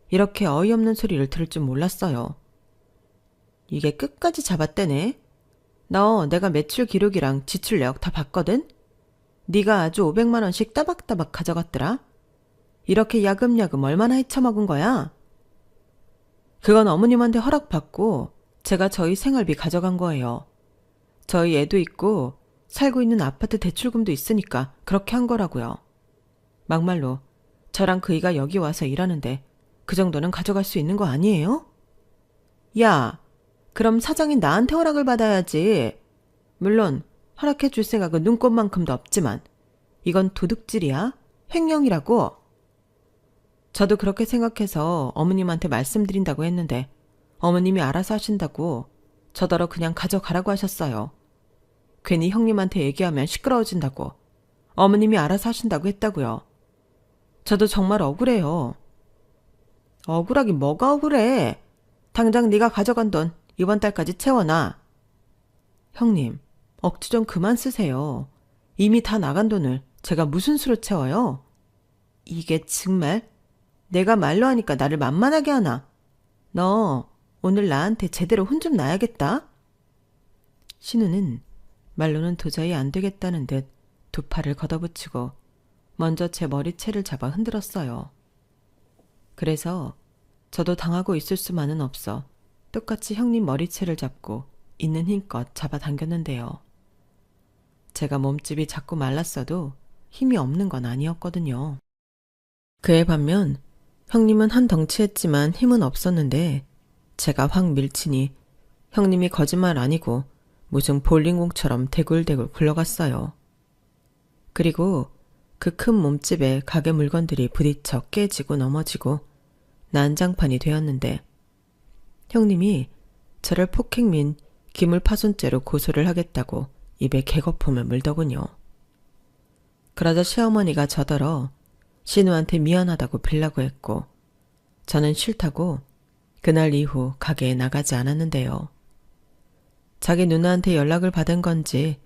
이렇게 어이없는 소리를 들을 줄 몰랐어요. 이게 끝까지 잡았대네. 너 내가 매출 기록이랑 지출 내역 다 봤거든? 네가 아주 500만 원씩 따박따박 가져갔더라. 이렇게 야금야금 얼마나 헤쳐먹은 거야? 그건 어머님한테 허락받고 제가 저희 생활비 가져간 거예요. 저희 애도 있고 살고 있는 아파트 대출금도 있으니까 그렇게 한 거라고요. 막말로 저랑 그이가 여기 와서 일하는데 그 정도는 가져갈 수 있는 거 아니에요? 야, 그럼 사장이 나한테 허락을 받아야지. 물론 허락해 줄 생각은 눈꼽만큼도 없지만 이건 도둑질이야? 횡령이라고. 저도 그렇게 생각해서 어머님한테 말씀드린다고 했는데 어머님이 알아서 하신다고 저더러 그냥 가져가라고 하셨어요. 괜히 형님한테 얘기하면 시끄러워진다고. 어머님이 알아서 하신다고 했다고요. 저도 정말 억울해요. 억울하긴 뭐가 억울해. 당장 네가 가져간 돈 이번 달까지 채워놔. 형님, 억지 좀 그만 쓰세요. 이미 다 나간 돈을 제가 무슨 수로 채워요? 이게 정말 내가 말로 하니까 나를 만만하게 하나. 너 오늘 나한테 제대로 혼 좀 나야겠다. 신우는 말로는 도저히 안 되겠다는 듯 두 팔을 걷어붙이고 먼저 제 머리채를 잡아 흔들었어요. 그래서 저도 당하고 있을 수만은 없어 똑같이 형님 머리채를 잡고 있는 힘껏 잡아당겼는데요. 제가 몸집이 작고 말랐어도 힘이 없는 건 아니었거든요. 그에 반면 형님은 한 덩치했지만 힘은 없었는데 제가 확 밀치니 형님이 거짓말 아니고 무슨 볼링공처럼 대굴대굴 굴러갔어요. 그리고 그 큰 몸집에 가게 물건들이 부딪혀 깨지고 넘어지고 난장판이 되었는데 형님이 저를 폭행 민 기물파손죄로 고소를 하겠다고 입에 개거품을 물더군요. 그러자 시어머니가 저더러 신우한테 미안하다고 빌라고 했고 저는 싫다고 그날 이후 가게에 나가지 않았는데요. 자기 누나한테 연락을 받은 건지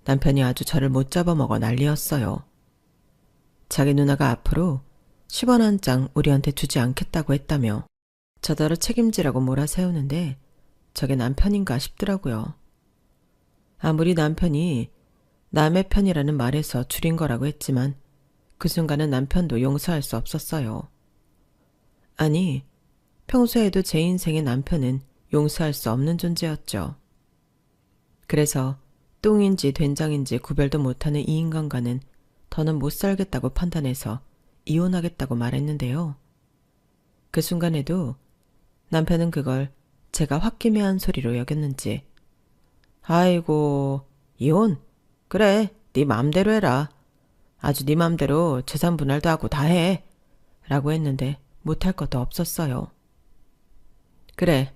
남편이 아주 저를 못 잡아먹어 난리였어요. 자기 누나가 앞으로 10원 한 장 우리한테 주지 않겠다고 했다며 저더러 책임지라고 몰아세우는데 저게 남편인가 싶더라고요. 아무리 남편이 남의 편이라는 말에서 줄인 거라고 했지만 그 순간은 남편도 용서할 수 없었어요. 아니, 평소에도 제 인생의 남편은 용서할 수 없는 존재였죠. 그래서 똥인지 된장인지 구별도 못하는 이 인간과는 더는 못 살겠다고 판단해서 이혼하겠다고 말했는데요. 그 순간에도 남편은 그걸 제가 홧김에한 소리로 여겼는지 아이고, 이혼? 그래, 네 맘대로 해라. 아주 네 맘대로 재산 분할도 하고 다 해. 라고 했는데 못할 것도 없었어요. 그래,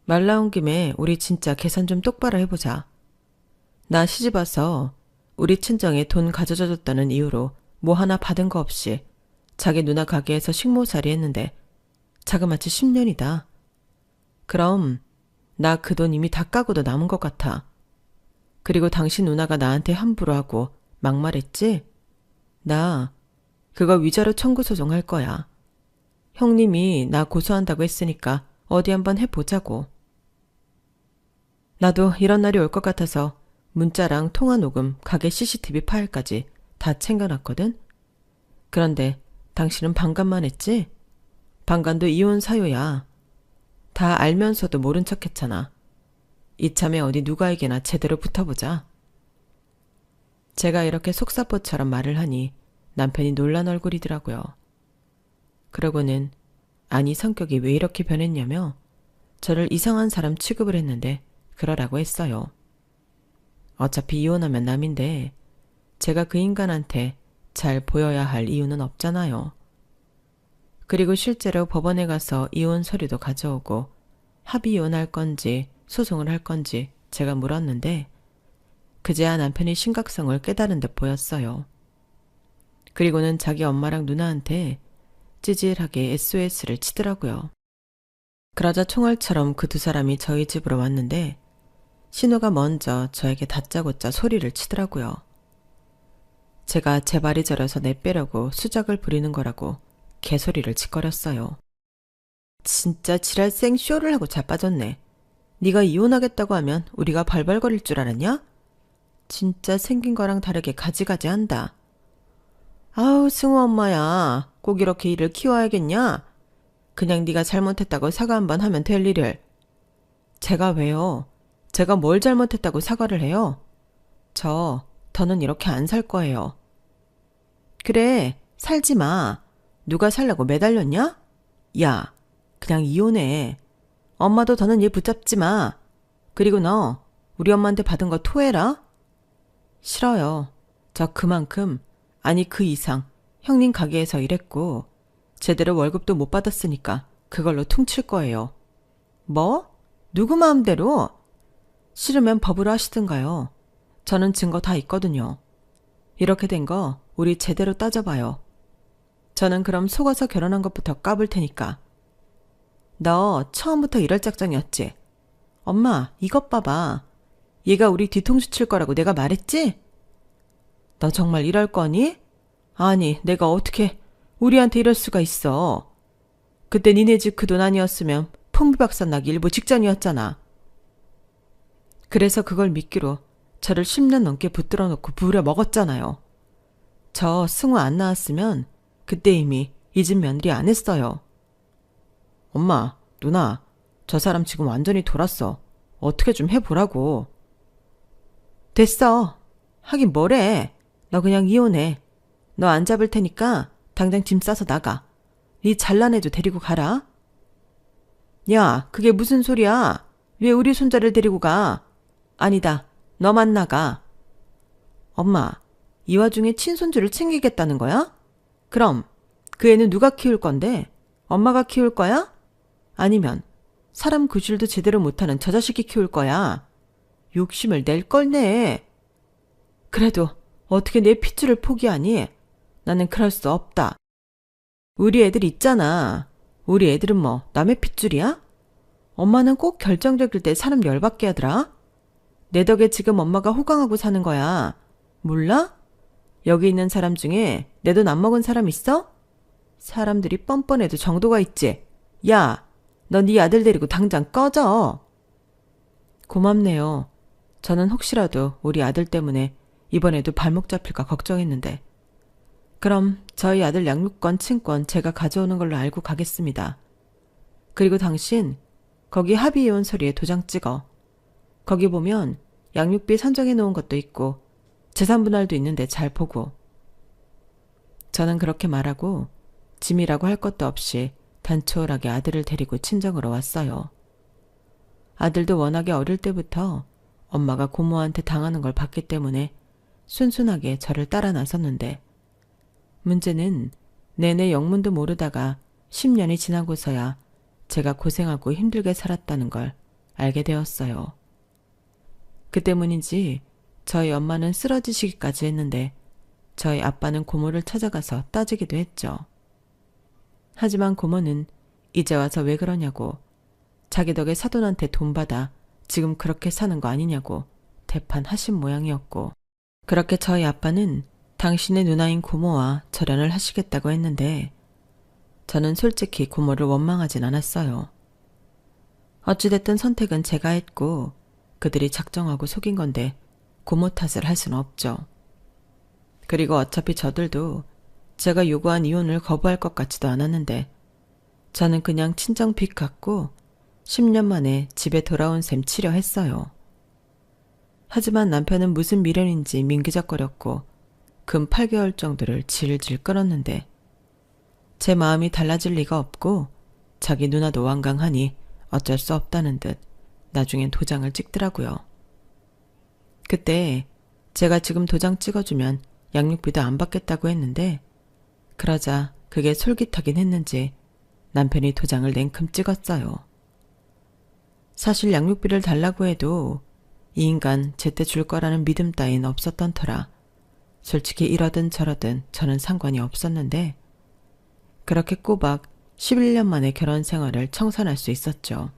말 나온 김에 우리 진짜 계산 좀 똑바로 해보자. 나 시집 와서 우리 친정에 돈 가져다 줬다는 이유로 뭐 하나 받은 거 없이 자기 누나 가게에서 식모살이 했는데 자그마치 10년이다. 그럼 나 그 돈 이미 다 까고도 남은 것 같아. 그리고 당신 누나가 나한테 함부로 하고 막말했지? 나 그거 위자료 청구 소송할 거야. 형님이 나 고소한다고 했으니까 어디 한번 해보자고. 나도 이런 날이 올 것 같아서 문자랑 통화 녹음, 가게 CCTV 파일까지 다 챙겨놨거든? 그런데 당신은 반간만 했지? 반간도 이혼 사유야. 다 알면서도 모른 척 했잖아. 이참에 어디 누가에게나 제대로 붙어보자. 제가 이렇게 속사포처럼 말을 하니 남편이 놀란 얼굴이더라고요. 그러고는 아니 성격이 왜 이렇게 변했냐며 저를 이상한 사람 취급을 했는데 그러라고 했어요. 어차피 이혼하면 남인데 제가 그 인간한테 잘 보여야 할 이유는 없잖아요. 그리고 실제로 법원에 가서 이혼 서류도 가져오고 합의 이혼할 건지 소송을 할 건지 제가 물었는데 그제야 남편이 심각성을 깨달은 듯 보였어요. 그리고는 자기 엄마랑 누나한테 찌질하게 SOS를 치더라고요. 그러자 총알처럼 그 두 사람이 저희 집으로 왔는데 신우가 먼저 저에게 다짜고짜 소리를 치더라고요. 제가 제 발이 저려서 내빼려고 수작을 부리는 거라고 개소리를 짓거렸어요. 진짜 지랄생 쇼를 하고 자빠졌네. 네가 이혼하겠다고 하면 우리가 발발거릴 줄 알았냐? 진짜 생긴 거랑 다르게 가지가지 한다. 아우 승우 엄마야, 꼭 이렇게 일을 키워야겠냐? 그냥 네가 잘못했다고 사과 한번 하면 될 일을. 제가 왜요? 제가 뭘 잘못했다고 사과를 해요? 더는 이렇게 안 살 거예요. 그래, 살지 마. 누가 살라고 매달렸냐? 야, 그냥 이혼해. 엄마도 더는 일 붙잡지 마. 그리고 너 우리 엄마한테 받은 거 토해라. 싫어요. 저 그만큼, 아니 그 이상 형님 가게에서 일했고 제대로 월급도 못 받았으니까 그걸로 퉁칠 거예요. 뭐? 누구 마음대로? 싫으면 법으로 하시든가요. 저는 증거 다 있거든요. 이렇게 된 거 우리 제대로 따져봐요. 저는 그럼 속아서 결혼한 것부터 까볼 테니까. 너 처음부터 이럴 작정이었지? 엄마, 이것 봐봐. 얘가 우리 뒤통수 칠 거라고 내가 말했지? 너 정말 이럴 거니? 아니, 내가 어떻게 우리한테 이럴 수가 있어. 그때 니네 집 그 돈 아니었으면 풍비박산 나기 일보 직전이었잖아. 그래서 그걸 미끼로 저를 10년 넘게 붙들어 놓고 부려 먹었잖아요. 저 승우 안 나왔으면 그때 이미 이 집 며느리 안 했어요. 엄마, 누나, 저 사람 지금 완전히 돌았어. 어떻게 좀 해보라고. 됐어. 하긴 뭐래. 너 그냥 이혼해. 너 안 잡을 테니까 당장 짐 싸서 나가. 네 잘난 애도 데리고 가라. 야, 그게 무슨 소리야. 왜 우리 손자를 데리고 가. 아니다. 너만 나가. 엄마, 이 와중에 친손주를 챙기겠다는 거야? 그럼 그 애는 누가 키울 건데? 엄마가 키울 거야? 아니면 사람 구실도 제대로 못하는 저 자식이 키울 거야? 욕심을 낼 걸 내. 그래도 어떻게 내 핏줄을 포기하니? 나는 그럴 수 없다. 우리 애들 있잖아. 우리 애들은 뭐 남의 핏줄이야? 엄마는 꼭 결정적일 때 사람 열받게 하더라. 내 덕에 지금 엄마가 호강하고 사는 거야. 몰라? 여기 있는 사람 중에 내 돈 안 먹은 사람 있어? 사람들이 뻔뻔해도 정도가 있지. 야, 너 네 아들 데리고 당장 꺼져. 고맙네요. 저는 혹시라도 우리 아들 때문에 이번에도 발목 잡힐까 걱정했는데. 그럼 저희 아들 양육권, 친권 제가 가져오는 걸로 알고 가겠습니다. 그리고 당신 거기 합의이혼 서류에 도장 찍어. 거기 보면 양육비 선정해 놓은 것도 있고 재산 분할도 있는데 잘 보고. 저는 그렇게 말하고 짐이라고 할 것도 없이 단촐하게 아들을 데리고 친정으로 왔어요. 아들도 워낙에 어릴 때부터 엄마가 고모한테 당하는 걸 봤기 때문에 순순하게 저를 따라 나섰는데, 문제는 내내 영문도 모르다가 10년이 지나고서야 제가 고생하고 힘들게 살았다는 걸 알게 되었어요. 그 때문인지 저희 엄마는 쓰러지시기까지 했는데 저희 아빠는 고모를 찾아가서 따지기도 했죠. 하지만 고모는 이제 와서 왜 그러냐고, 자기 덕에 사돈한테 돈 받아 지금 그렇게 사는 거 아니냐고 대판하신 모양이었고, 그렇게 저희 아빠는 당신의 누나인 고모와 절연을 하시겠다고 했는데 저는 솔직히 고모를 원망하진 않았어요. 어찌됐든 선택은 제가 했고 그들이 작정하고 속인 건데 고모 탓을 할 수는 없죠. 그리고 어차피 저들도 제가 요구한 이혼을 거부할 것 같지도 않았는데 저는 그냥 친정 빚 갚고 10년 만에 집에 돌아온 셈 치려 했어요. 하지만 남편은 무슨 미련인지 민기적거렸고 금 8개월 정도를 질질 끌었는데 제 마음이 달라질 리가 없고 자기 누나도 완강하니 어쩔 수 없다는 듯 나중엔 도장을 찍더라고요. 그때 제가 지금 도장 찍어주면 양육비도 안 받겠다고 했는데 그러자 그게 솔깃하긴 했는지 남편이 도장을 냉큼 찍었어요. 사실 양육비를 달라고 해도 이 인간 제때 줄 거라는 믿음 따윈 없었던 터라 솔직히 이러든 저러든 저는 상관이 없었는데 그렇게 꼬박 11년 만에 결혼 생활을 청산할 수 있었죠.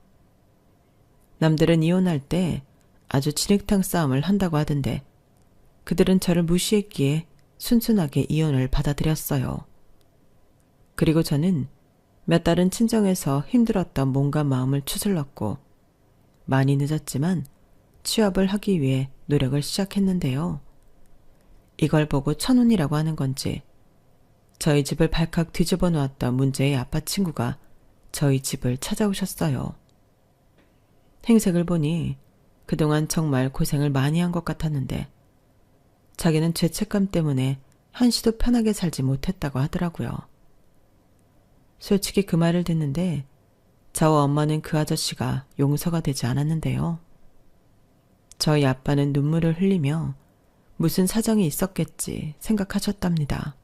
남들은 이혼할 때 아주 진흙탕 싸움을 한다고 하던데 그들은 저를 무시했기에 순순하게 이혼을 받아들였어요. 그리고 저는 몇 달은 친정에서 힘들었던 몸과 마음을 추슬렀고 많이 늦었지만 취업을 하기 위해 노력을 시작했는데요. 이걸 보고 천운이라고 하는 건지 저희 집을 발칵 뒤집어 놓았던 문제의 아빠 친구가 저희 집을 찾아오셨어요. 행색을 보니 그동안 정말 고생을 많이 한 것 같았는데 자기는 죄책감 때문에 한시도 편하게 살지 못했다고 하더라고요. 솔직히 그 말을 듣는데 저와 엄마는 그 아저씨가 용서가 되지 않았는데요. 저희 아빠는 눈물을 흘리며 무슨 사정이 있었겠지 생각하셨답니다.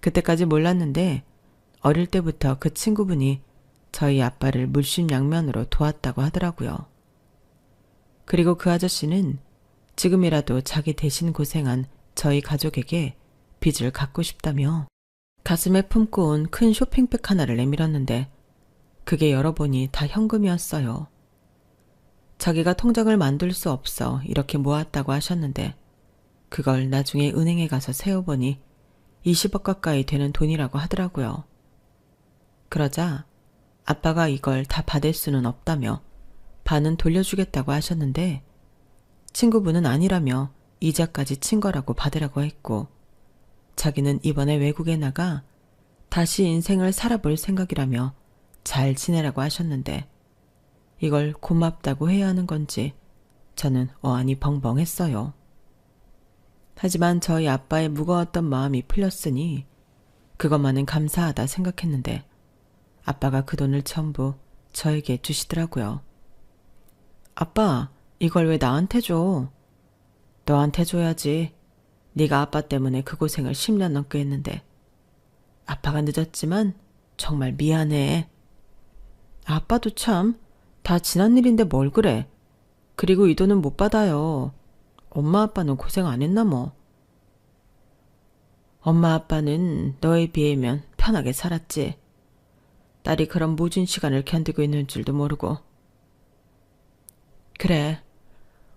그때까지 몰랐는데 어릴 때부터 그 친구분이 저희 아빠를 물심양면으로 도왔다고 하더라고요. 그리고 그 아저씨는 지금이라도 자기 대신 고생한 저희 가족에게 빚을 갚고 싶다며 가슴에 품고 온 큰 쇼핑백 하나를 내밀었는데 그게 열어보니 다 현금이었어요. 자기가 통장을 만들 수 없어 이렇게 모았다고 하셨는데 그걸 나중에 은행에 가서 세어보니 20억 가까이 되는 돈이라고 하더라고요. 그러자 아빠가 이걸 다 받을 수는 없다며 반은 돌려주겠다고 하셨는데 친구분은 아니라며 이자까지 친 거라고 받으라고 했고 자기는 이번에 외국에 나가 다시 인생을 살아볼 생각이라며 잘 지내라고 하셨는데 이걸 고맙다고 해야 하는 건지 저는 어안이 벙벙했어요. 하지만 저희 아빠의 무거웠던 마음이 풀렸으니 그것만은 감사하다 생각했는데 아빠가 그 돈을 전부 저에게 주시더라고요. 아빠, 이걸 왜 나한테 줘? 너한테 줘야지. 네가 아빠 때문에 그 고생을 10년 넘게 했는데. 아빠가 늦었지만 정말 미안해. 아빠도 참, 다 지난 일인데 뭘 그래. 그리고 이 돈은 못 받아요. 엄마 아빠는 고생 안 했나 뭐. 엄마 아빠는 너에 비하면 편하게 살았지. 딸이 그런 모진 시간을 견디고 있는 줄도 모르고. 그래.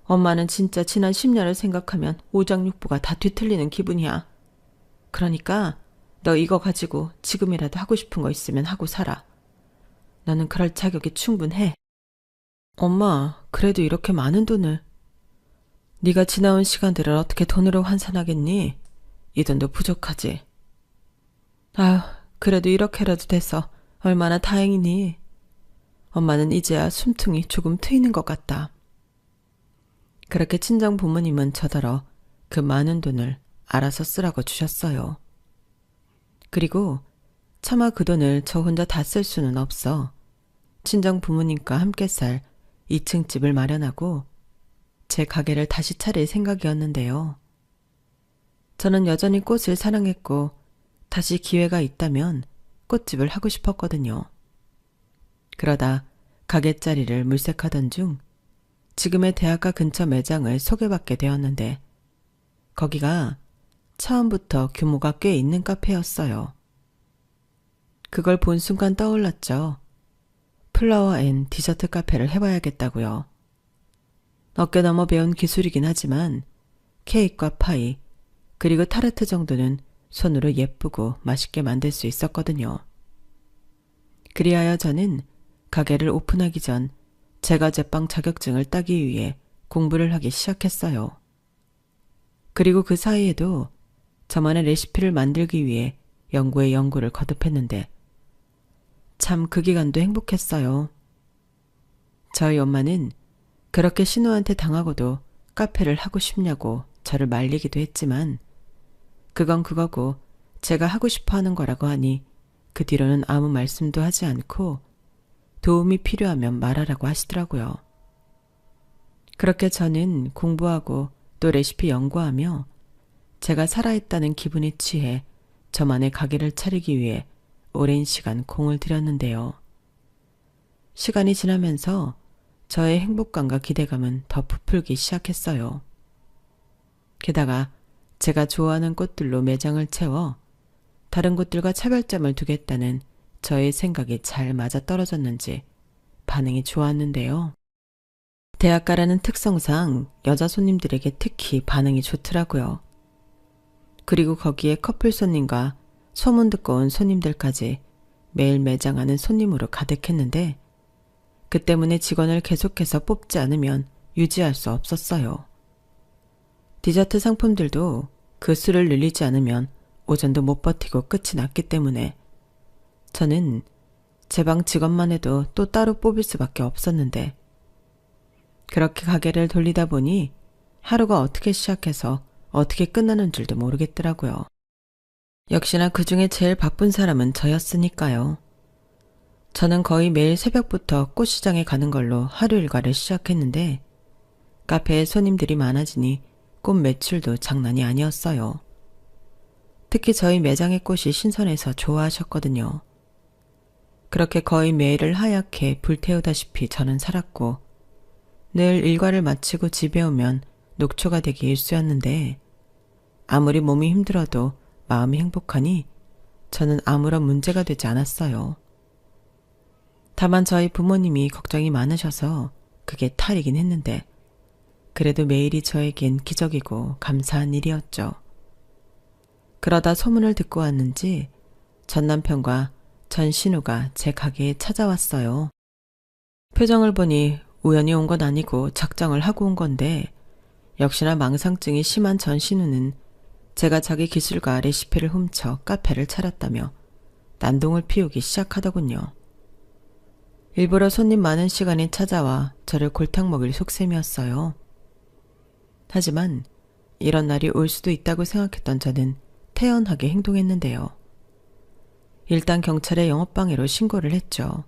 엄마는 진짜 지난 10년을 생각하면 오장육부가 다 뒤틀리는 기분이야. 그러니까 너 이거 가지고 지금이라도 하고 싶은 거 있으면 하고 살아. 너는 그럴 자격이 충분해. 엄마, 그래도 이렇게 많은 돈을. 네가 지나온 시간들을 어떻게 돈으로 환산하겠니? 이 돈도 부족하지. 아휴, 그래도 이렇게라도 돼서 얼마나 다행이니. 엄마는 이제야 숨통이 조금 트이는 것 같다. 그렇게 친정 부모님은 저더러 그 많은 돈을 알아서 쓰라고 주셨어요. 그리고 차마 그 돈을 저 혼자 다 쓸 수는 없어 친정 부모님과 함께 살 2층 집을 마련하고 제 가게를 다시 차릴 생각이었는데요. 저는 여전히 꽃을 사랑했고 다시 기회가 있다면 꽃집을 하고 싶었거든요. 그러다 가게 자리를 물색하던 중 지금의 대학가 근처 매장을 소개받게 되었는데 거기가 처음부터 규모가 꽤 있는 카페였어요. 그걸 본 순간 떠올랐죠. 플라워 앤 디저트 카페를 해봐야겠다고요. 어깨 넘어 배운 기술이긴 하지만 케이크와 파이 그리고 타르트 정도는 손으로 예쁘고 맛있게 만들 수 있었거든요. 그리하여 저는 가게를 오픈하기 전 제과제빵 자격증을 따기 위해 공부를 하기 시작했어요. 그리고 그 사이에도 저만의 레시피를 만들기 위해 연구에 연구를 거듭했는데 참 그 기간도 행복했어요. 저희 엄마는 그렇게 신우한테 당하고도 카페를 하고 싶냐고 저를 말리기도 했지만 그건 그거고 제가 하고 싶어 하는 거라고 하니 그 뒤로는 아무 말씀도 하지 않고 도움이 필요하면 말하라고 하시더라고요. 그렇게 저는 공부하고 또 레시피 연구하며 제가 살아있다는 기분에 취해 저만의 가게를 차리기 위해 오랜 시간 공을 들였는데요. 시간이 지나면서 저의 행복감과 기대감은 더 부풀기 시작했어요. 게다가 제가 좋아하는 꽃들로 매장을 채워 다른 곳들과 차별점을 두겠다는 저의 생각이 잘 맞아떨어졌는지 반응이 좋았는데요. 대학가라는 특성상 여자 손님들에게 특히 반응이 좋더라고요. 그리고 거기에 커플 손님과 소문 듣고 온 손님들까지 매일 매장하는 손님으로 가득했는데 그 때문에 직원을 계속해서 뽑지 않으면 유지할 수 없었어요. 디저트 상품들도 그 수를 늘리지 않으면 오전도 못 버티고 끝이 났기 때문에 저는 제 방 직원만 해도 또 따로 뽑을 수밖에 없었는데 그렇게 가게를 돌리다 보니 하루가 어떻게 시작해서 어떻게 끝나는 줄도 모르겠더라고요. 역시나 그 중에 제일 바쁜 사람은 저였으니까요. 저는 거의 매일 새벽부터 꽃시장에 가는 걸로 하루 일과를 시작했는데 카페에 손님들이 많아지니 꽃 매출도 장난이 아니었어요. 특히 저희 매장의 꽃이 신선해서 좋아하셨거든요. 그렇게 거의 매일을 하얗게 불태우다시피 저는 살았고 늘 일과를 마치고 집에 오면 녹초가 되기 일쑤였는데 아무리 몸이 힘들어도 마음이 행복하니 저는 아무런 문제가 되지 않았어요. 다만 저희 부모님이 걱정이 많으셔서 그게 탈이긴 했는데 그래도 매일이 저에겐 기적이고 감사한 일이었죠. 그러다 소문을 듣고 왔는지 전 남편과 전 신우가 제 가게에 찾아왔어요. 표정을 보니 우연히 온 건 아니고 작정을 하고 온 건데 역시나 망상증이 심한 전 신우는 제가 자기 기술과 레시피를 훔쳐 카페를 차렸다며 난동을 피우기 시작하더군요. 일부러 손님 많은 시간에 찾아와 저를 골탕 먹일 속셈이었어요. 하지만 이런 날이 올 수도 있다고 생각했던 저는 태연하게 행동했는데요. 일단 경찰에 영업방해로 신고를 했죠.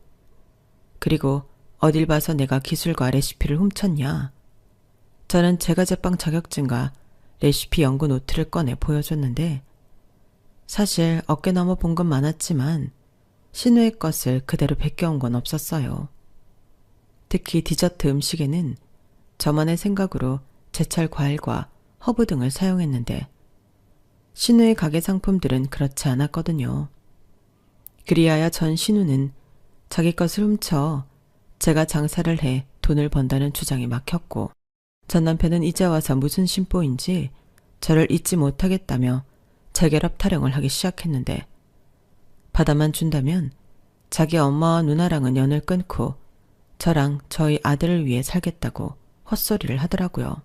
그리고 어딜 봐서 내가 기술과 레시피를 훔쳤냐. 저는 제과 제빵 자격증과 레시피 연구 노트를 꺼내 보여줬는데 사실 어깨 넘어 본 건 많았지만 신우의 것을 그대로 베껴온 건 없었어요. 특히 디저트 음식에는 저만의 생각으로 제철 과일과 허브 등을 사용했는데 신우의 가게 상품들은 그렇지 않았거든요. 그리하여 전 신우는 자기 것을 훔쳐 제가 장사를 해 돈을 번다는 주장이 막혔고 전 남편은 이제 와서 무슨 심보인지 저를 잊지 못하겠다며 재결합 타령을 하기 시작했는데 받아만 준다면 자기 엄마와 누나랑은 연을 끊고 저랑 저희 아들을 위해 살겠다고 헛소리를 하더라고요.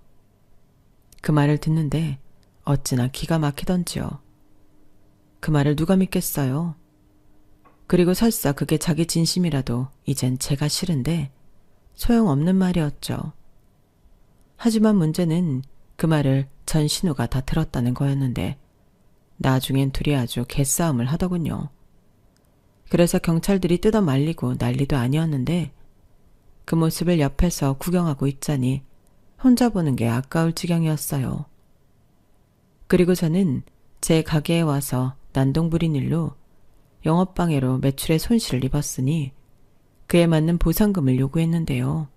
그 말을 듣는데 어찌나 기가 막히던지요. 그 말을 누가 믿겠어요? 그리고 설사 그게 자기 진심이라도 이젠 제가 싫은데 소용없는 말이었죠. 하지만 문제는 그 말을 전 신우가 다 들었다는 거였는데 나중엔 둘이 아주 개싸움을 하더군요. 그래서 경찰들이 뜯어 말리고 난리도 아니었는데 그 모습을 옆에서 구경하고 있자니 혼자 보는 게 아까울 지경이었어요. 그리고 저는 제 가게에 와서 난동 부린 일로 영업방해로 매출에 손실을 입었으니 그에 맞는 보상금을 요구했는데요.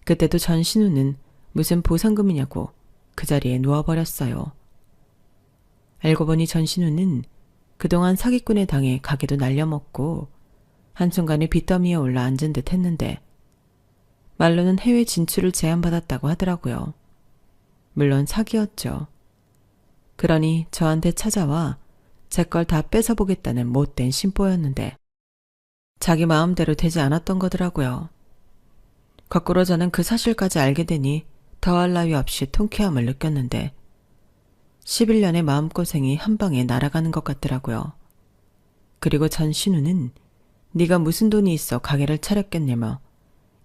그때도 전 신우는 무슨 보상금이냐고 그 자리에 누워버렸어요. 알고 보니 전 신우는 그동안 사기꾼에 당해 가게도 날려먹고 한순간에 빚더미에 올라 앉은 듯 했는데 말로는 해외 진출을 제안받았다고 하더라고요. 물론 사기였죠. 그러니 저한테 찾아와 제 걸 다 뺏어보겠다는 못된 심보였는데 자기 마음대로 되지 않았던 거더라고요. 거꾸로 저는 그 사실까지 알게 되니 더할 나위 없이 통쾌함을 느꼈는데 11년의 마음고생이 한 방에 날아가는 것 같더라고요. 그리고 전 신우는 네가 무슨 돈이 있어 가게를 차렸겠냐며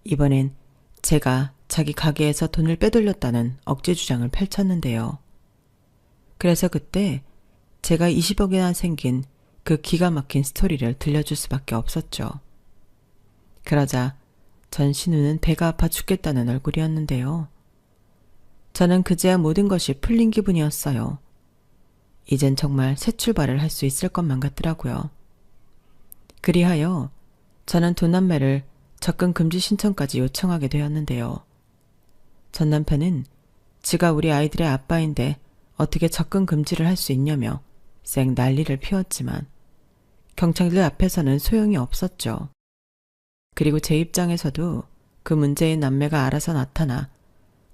이번엔 제가 자기 가게에서 돈을 빼돌렸다는 억지 주장을 펼쳤는데요. 그래서 그때 제가 20억이나 생긴 그 기가 막힌 스토리를 들려줄 수밖에 없었죠. 그러자 전 신우는 배가 아파 죽겠다는 얼굴이었는데요. 저는 그제야 모든 것이 풀린 기분이었어요. 이젠 정말 새 출발을 할 수 있을 것만 같더라고요. 그리하여 저는 도남매를 접근 금지 신청까지 요청하게 되었는데요. 전 남편은 지가 우리 아이들의 아빠인데 어떻게 접근 금지를 할 수 있냐며 쌩 난리를 피웠지만 경찰들 앞에서는 소용이 없었죠. 그리고 제 입장에서도 그 문제의 남매가 알아서 나타나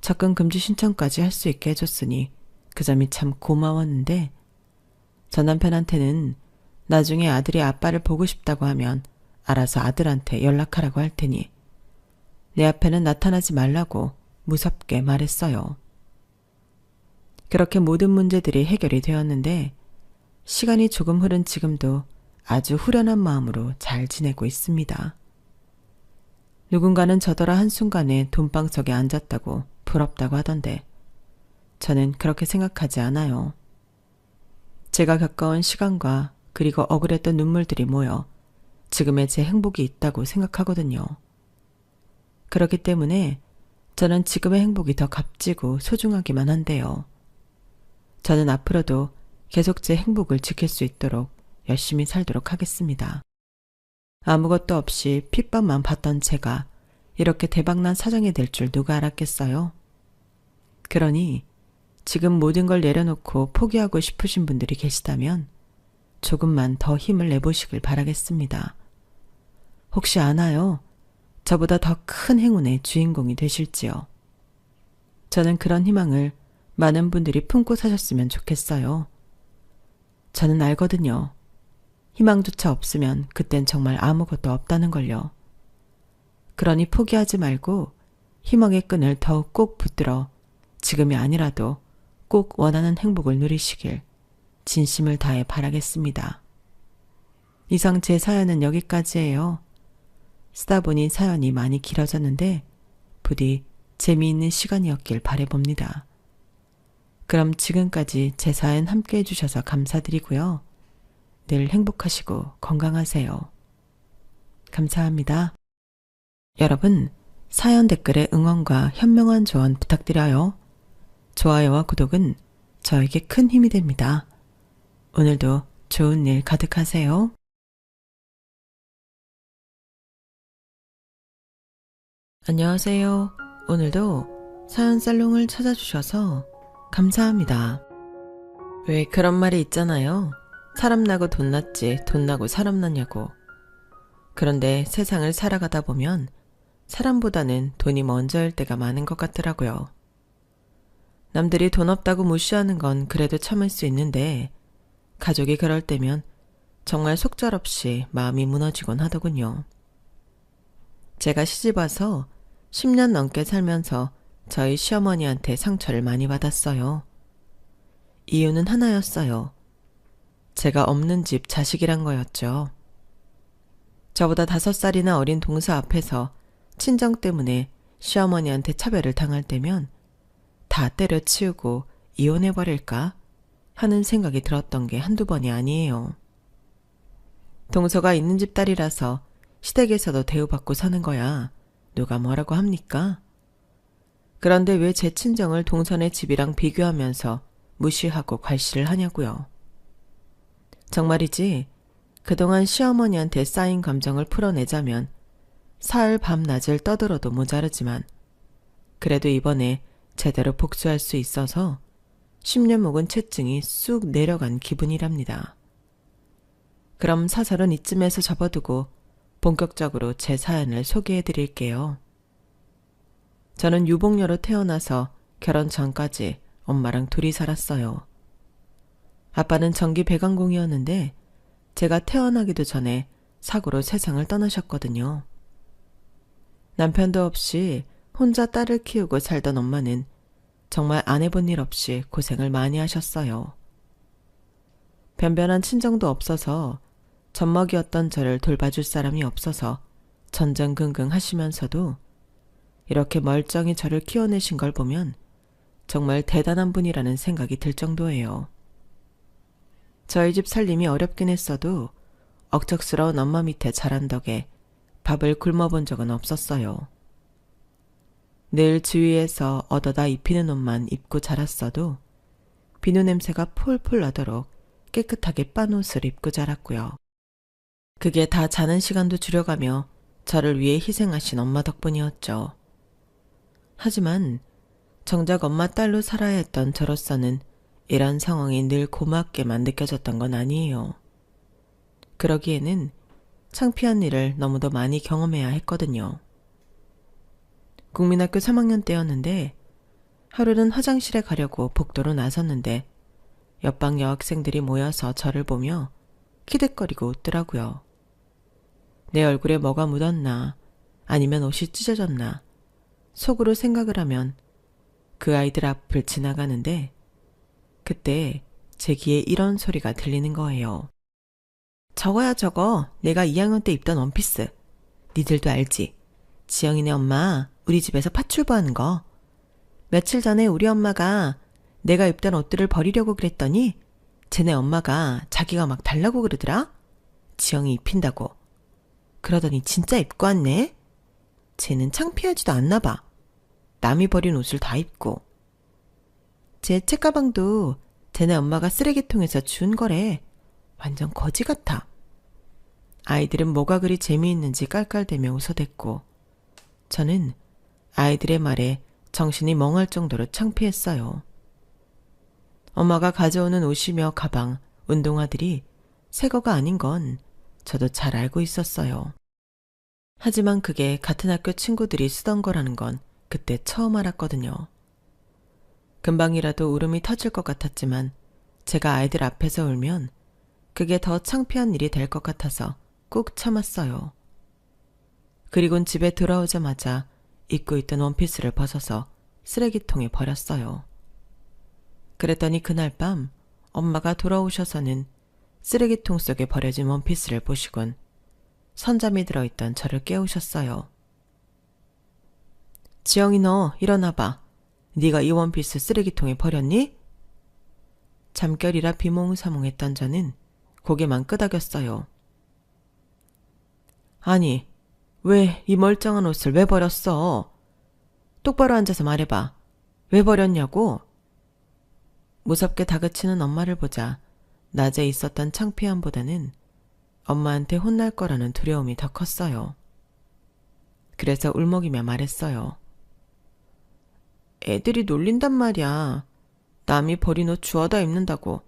접근 금지 신청까지 할 수 있게 해줬으니 그 점이 참 고마웠는데 전 남편한테는 나중에 아들이 아빠를 보고 싶다고 하면 알아서 아들한테 연락하라고 할 테니 내 앞에는 나타나지 말라고 무섭게 말했어요. 그렇게 모든 문제들이 해결이 되었는데 시간이 조금 흐른 지금도 아주 후련한 마음으로 잘 지내고 있습니다. 누군가는 저더러 한순간에 돈방석에 앉았다고 부럽다고 하던데 저는 그렇게 생각하지 않아요. 제가 겪어온 시간과 그리고 억울했던 눈물들이 모여 지금의 제 행복이 있다고 생각하거든요. 그렇기 때문에 저는 지금의 행복이 더 값지고 소중하기만 한데요. 저는 앞으로도 계속 제 행복을 지킬 수 있도록 열심히 살도록 하겠습니다. 아무것도 없이 핏밥만 봤던 제가 이렇게 대박난 사장이 될 줄 누가 알았겠어요? 그러니 지금 모든 걸 내려놓고 포기하고 싶으신 분들이 계시다면 조금만 더 힘을 내보시길 바라겠습니다. 혹시 아나요? 저보다 더 큰 행운의 주인공이 되실지요. 저는 그런 희망을 많은 분들이 품고 사셨으면 좋겠어요. 저는 알거든요. 희망조차 없으면 그땐 정말 아무것도 없다는 걸요. 그러니 포기하지 말고 희망의 끈을 더욱 꼭 붙들어 지금이 아니라도 꼭 원하는 행복을 누리시길 진심을 다해 바라겠습니다. 이상 제 사연은 여기까지예요. 쓰다 보니 사연이 많이 길어졌는데 부디 재미있는 시간이었길 바라봅니다. 그럼 지금까지 제 사연 함께 해주셔서 감사드리고요. 늘 행복하시고 건강하세요. 감사합니다. 여러분, 사연 댓글에 응원과 현명한 조언 부탁드려요. 좋아요와 구독은 저에게 큰 힘이 됩니다. 오늘도 좋은 일 가득하세요. 안녕하세요. 오늘도 사연 살롱을 찾아주셔서 감사합니다. 왜 그런 말이 있잖아요. 사람 나고 돈 났지 돈 나고 사람 났냐고. 그런데 세상을 살아가다 보면 사람보다는 돈이 먼저일 때가 많은 것 같더라고요. 남들이 돈 없다고 무시하는 건 그래도 참을 수 있는데 가족이 그럴 때면 정말 속절없이 마음이 무너지곤 하더군요. 제가 시집와서 10년 넘게 살면서 저희 시어머니한테 상처를 많이 받았어요. 이유는 하나였어요. 제가 없는 집 자식이란 거였죠. 저보다 5살이나 어린 동서 앞에서 친정 때문에 시어머니한테 차별을 당할 때면 다 때려치우고 이혼해버릴까 하는 생각이 들었던 게 한두 번이 아니에요. 동서가 있는 집 딸이라서 시댁에서도 대우받고 사는 거야. 누가 뭐라고 합니까? 그런데 왜 제 친정을 동선의 집이랑 비교하면서 무시하고 괄시를 하냐고요. 정말이지 그동안 시어머니한테 쌓인 감정을 풀어내자면 사흘 밤낮을 떠들어도 모자르지만 그래도 이번에 제대로 복수할 수 있어서 10년 묵은 채증이 쑥 내려간 기분이랍니다. 그럼 사설은 이쯤에서 접어두고 본격적으로 제 사연을 소개해 드릴게요. 저는 유복녀로 태어나서 결혼 전까지 엄마랑 둘이 살았어요. 아빠는 전기 배관공이었는데 제가 태어나기도 전에 사고로 세상을 떠나셨거든요. 남편도 없이 혼자 딸을 키우고 살던 엄마는 정말 안 해본 일 없이 고생을 많이 하셨어요. 변변한 친정도 없어서 젖먹이었던 저를 돌봐줄 사람이 없어서 전전긍긍 하시면서도 이렇게 멀쩡히 저를 키워내신 걸 보면 정말 대단한 분이라는 생각이 들 정도예요. 저희 집 살림이 어렵긴 했어도 억척스러운 엄마 밑에 자란 덕에 밥을 굶어본 적은 없었어요. 늘 주위에서 얻어다 입히는 옷만 입고 자랐어도 비누 냄새가 폴폴 나도록 깨끗하게 빤 옷을 입고 자랐고요. 그게 다 자는 시간도 줄여가며 저를 위해 희생하신 엄마 덕분이었죠. 하지만 정작 엄마 딸로 살아야 했던 저로서는 이런 상황이 늘 고맙게만 느껴졌던 건 아니에요. 그러기에는 창피한 일을 너무도 많이 경험해야 했거든요. 국민학교 3학년 때였는데 하루는 화장실에 가려고 복도로 나섰는데 옆방 여학생들이 모여서 저를 보며 키득거리고 웃더라고요. 내 얼굴에 뭐가 묻었나 아니면 옷이 찢어졌나 속으로 생각을 하면 그 아이들 앞을 지나가는데 그때 제 귀에 이런 소리가 들리는 거예요. 저거야 저거 내가 2학년 때 입던 원피스. 니들도 알지? 지영이네 엄마 우리 집에서 파출부하는 거. 며칠 전에 우리 엄마가 내가 입던 옷들을 버리려고 그랬더니 쟤네 엄마가 자기가 막 달라고 그러더라. 지영이 입힌다고. 그러더니 진짜 입고 왔네. 쟤는 창피하지도 않나 봐. 남이 버린 옷을 다 입고. 제 책가방도 쟤네 엄마가 쓰레기통에서 준 거래. 완전 거지 같아. 아이들은 뭐가 그리 재미있는지 깔깔대며 웃어댔고 저는 아이들의 말에 정신이 멍할 정도로 창피했어요. 엄마가 가져오는 옷이며 가방, 운동화들이 새 거가 아닌 건 저도 잘 알고 있었어요. 하지만 그게 같은 학교 친구들이 쓰던 거라는 건 그때 처음 알았거든요. 금방이라도 울음이 터질 것 같았지만 제가 아이들 앞에서 울면 그게 더 창피한 일이 될 것 같아서 꾹 참았어요. 그리곤 집에 돌아오자마자 입고 있던 원피스를 벗어서 쓰레기통에 버렸어요. 그랬더니 그날 밤 엄마가 돌아오셔서는 쓰레기통 속에 버려진 원피스를 보시곤 선잠이 들어있던 저를 깨우셨어요. 지영이 너 일어나봐. 네가 이 원피스 쓰레기통에 버렸니? 잠결이라 비몽사몽했던 저는 고개만 끄덕였어요. 아니, 왜 이 멀쩡한 옷을 왜 버렸어? 똑바로 앉아서 말해봐. 왜 버렸냐고? 무섭게 다그치는 엄마를 보자 낮에 있었던 창피함보다는 엄마한테 혼날 거라는 두려움이 더 컸어요. 그래서 울먹이며 말했어요. 애들이 놀린단 말이야. 남이 버린 옷 주워다 입는다고.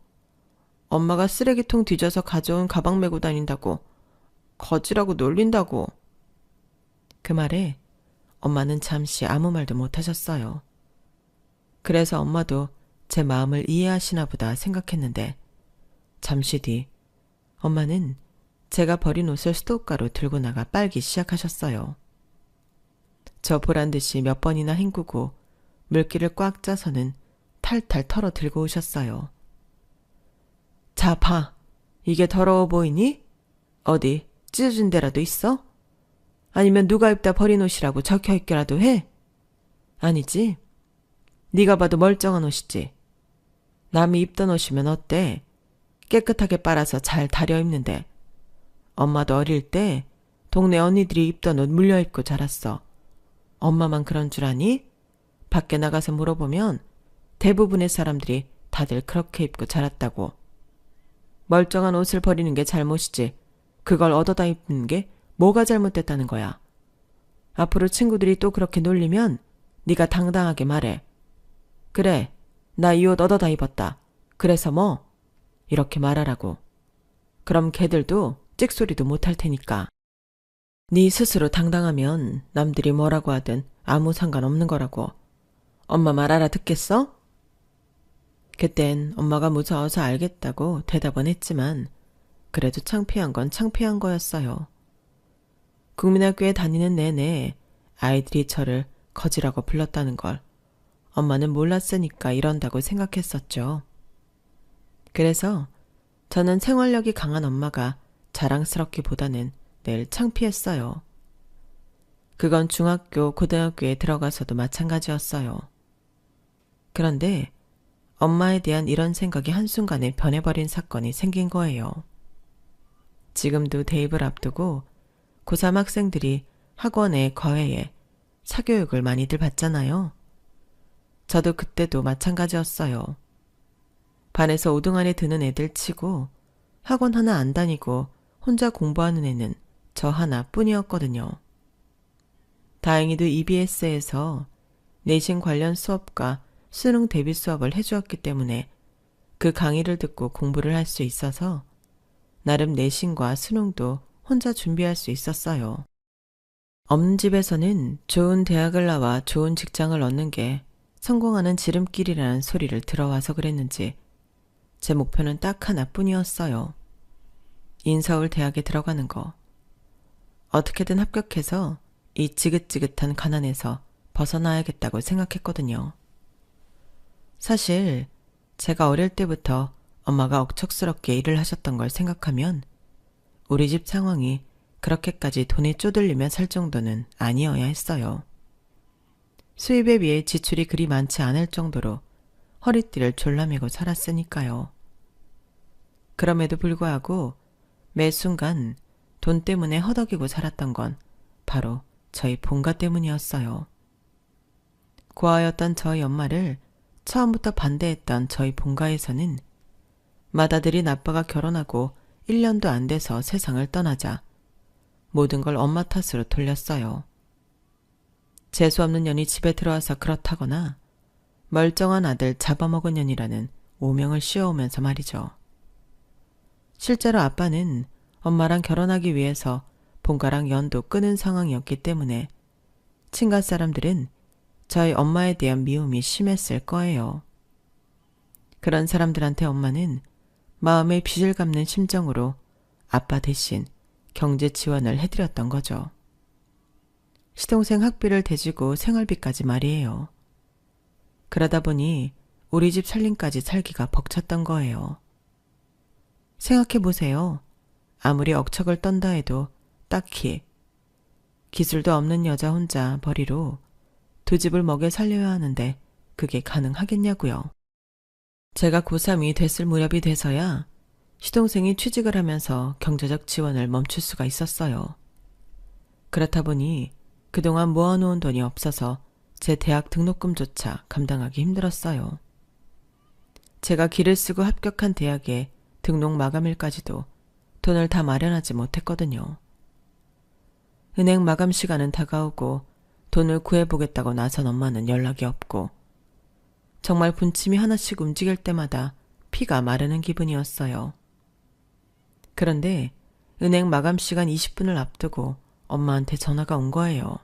엄마가 쓰레기통 뒤져서 가져온 가방 메고 다닌다고. 거지라고 놀린다고. 그 말에 엄마는 잠시 아무 말도 못하셨어요. 그래서 엄마도 제 마음을 이해하시나 보다 생각했는데 잠시 뒤 엄마는 제가 버린 옷을 수도가로 들고 나가 빨기 시작하셨어요. 저 보란 듯이 몇 번이나 헹구고 물기를 꽉 짜서는 탈탈 털어 들고 오셨어요. 자, 봐. 이게 더러워 보이니? 어디 찢어진 데라도 있어? 아니면 누가 입다 버린 옷이라고 적혀있기라도 해? 아니지. 네가 봐도 멀쩡한 옷이지. 남이 입던 옷이면 어때? 깨끗하게 빨아서 잘 다려 입는데. 엄마도 어릴 때 동네 언니들이 입던 옷 물려입고 자랐어. 엄마만 그런 줄 아니? 밖에 나가서 물어보면 대부분의 사람들이 다들 그렇게 입고 자랐다고. 멀쩡한 옷을 버리는 게 잘못이지. 그걸 얻어다 입는 게 뭐가 잘못됐다는 거야. 앞으로 친구들이 또 그렇게 놀리면 네가 당당하게 말해. 그래, 나 이 옷 얻어다 입었다. 그래서 뭐? 이렇게 말하라고. 그럼 걔들도 찍소리도 못할 테니까. 네 스스로 당당하면 남들이 뭐라고 하든 아무 상관없는 거라고. 엄마 말 알아듣겠어? 그땐 엄마가 무서워서 알겠다고 대답은 했지만 그래도 창피한 건 창피한 거였어요. 국민학교에 다니는 내내 아이들이 저를 거지라고 불렀다는 걸 엄마는 몰랐으니까 이런다고 생각했었죠. 그래서 저는 생활력이 강한 엄마가 자랑스럽기보다는 늘 창피했어요. 그건 중학교, 고등학교에 들어가서도 마찬가지였어요. 그런데 엄마에 대한 이런 생각이 한순간에 변해버린 사건이 생긴 거예요. 지금도 대입을 앞두고 고3 학생들이 학원에 과외에 사교육을 많이들 받잖아요. 저도 그때도 마찬가지였어요. 반에서 5등 안에 드는 애들 치고 학원 하나 안 다니고 혼자 공부하는 애는 저 하나뿐이었거든요. 다행히도 EBS에서 내신 관련 수업과 수능 대비 수업을 해주었기 때문에 그 강의를 듣고 공부를 할 수 있어서 나름 내신과 수능도 혼자 준비할 수 있었어요. 없는 집에서는 좋은 대학을 나와 좋은 직장을 얻는 게 성공하는 지름길이라는 소리를 들어와서 그랬는지 제 목표는 딱 하나뿐이었어요. 인서울 대학에 들어가는 거. 어떻게든 합격해서 이 지긋지긋한 가난에서 벗어나야겠다고 생각했거든요. 사실 제가 어릴 때부터 엄마가 억척스럽게 일을 하셨던 걸 생각하면 우리 집 상황이 그렇게까지 돈에 쪼들리며 살 정도는 아니어야 했어요. 수입에 비해 지출이 그리 많지 않을 정도로 허리띠를 졸라매고 살았으니까요. 그럼에도 불구하고 매 순간 돈 때문에 허덕이고 살았던 건 바로 저희 본가 때문이었어요. 고아였던 저희 엄마를 처음부터 반대했던 저희 본가에서는 맏아들인 아빠가 결혼하고 1년도 안 돼서 세상을 떠나자 모든 걸 엄마 탓으로 돌렸어요. 재수없는 년이 집에 들어와서 그렇다거나 멀쩡한 아들 잡아먹은 년이라는 오명을 씌워오면서 말이죠. 실제로 아빠는 엄마랑 결혼하기 위해서 본가랑 연도 끊은 상황이었기 때문에 친가 사람들은 저희 엄마에 대한 미움이 심했을 거예요. 그런 사람들한테 엄마는 마음의 빚을 갚는 심정으로 아빠 대신 경제 지원을 해드렸던 거죠. 시동생 학비를 대주고 생활비까지 말이에요. 그러다 보니 우리 집 살림까지 살기가 벅찼던 거예요. 생각해보세요. 아무리 억척을 떤다 해도 딱히 기술도 없는 여자 혼자 벌이로 두 집을 먹여 살려야 하는데 그게 가능하겠냐고요. 제가 고3이 됐을 무렵이 돼서야 시동생이 취직을 하면서 경제적 지원을 멈출 수가 있었어요. 그렇다 보니 그동안 모아놓은 돈이 없어서 제 대학 등록금조차 감당하기 힘들었어요. 제가 기를 쓰고 합격한 대학에 등록 마감일까지도 돈을 다 마련하지 못했거든요. 은행 마감 시간은 다가오고 돈을 구해보겠다고 나선 엄마는 연락이 없고 정말 분침이 하나씩 움직일 때마다 피가 마르는 기분이었어요. 그런데 은행 마감 시간 20분을 앞두고 엄마한테 전화가 온 거예요.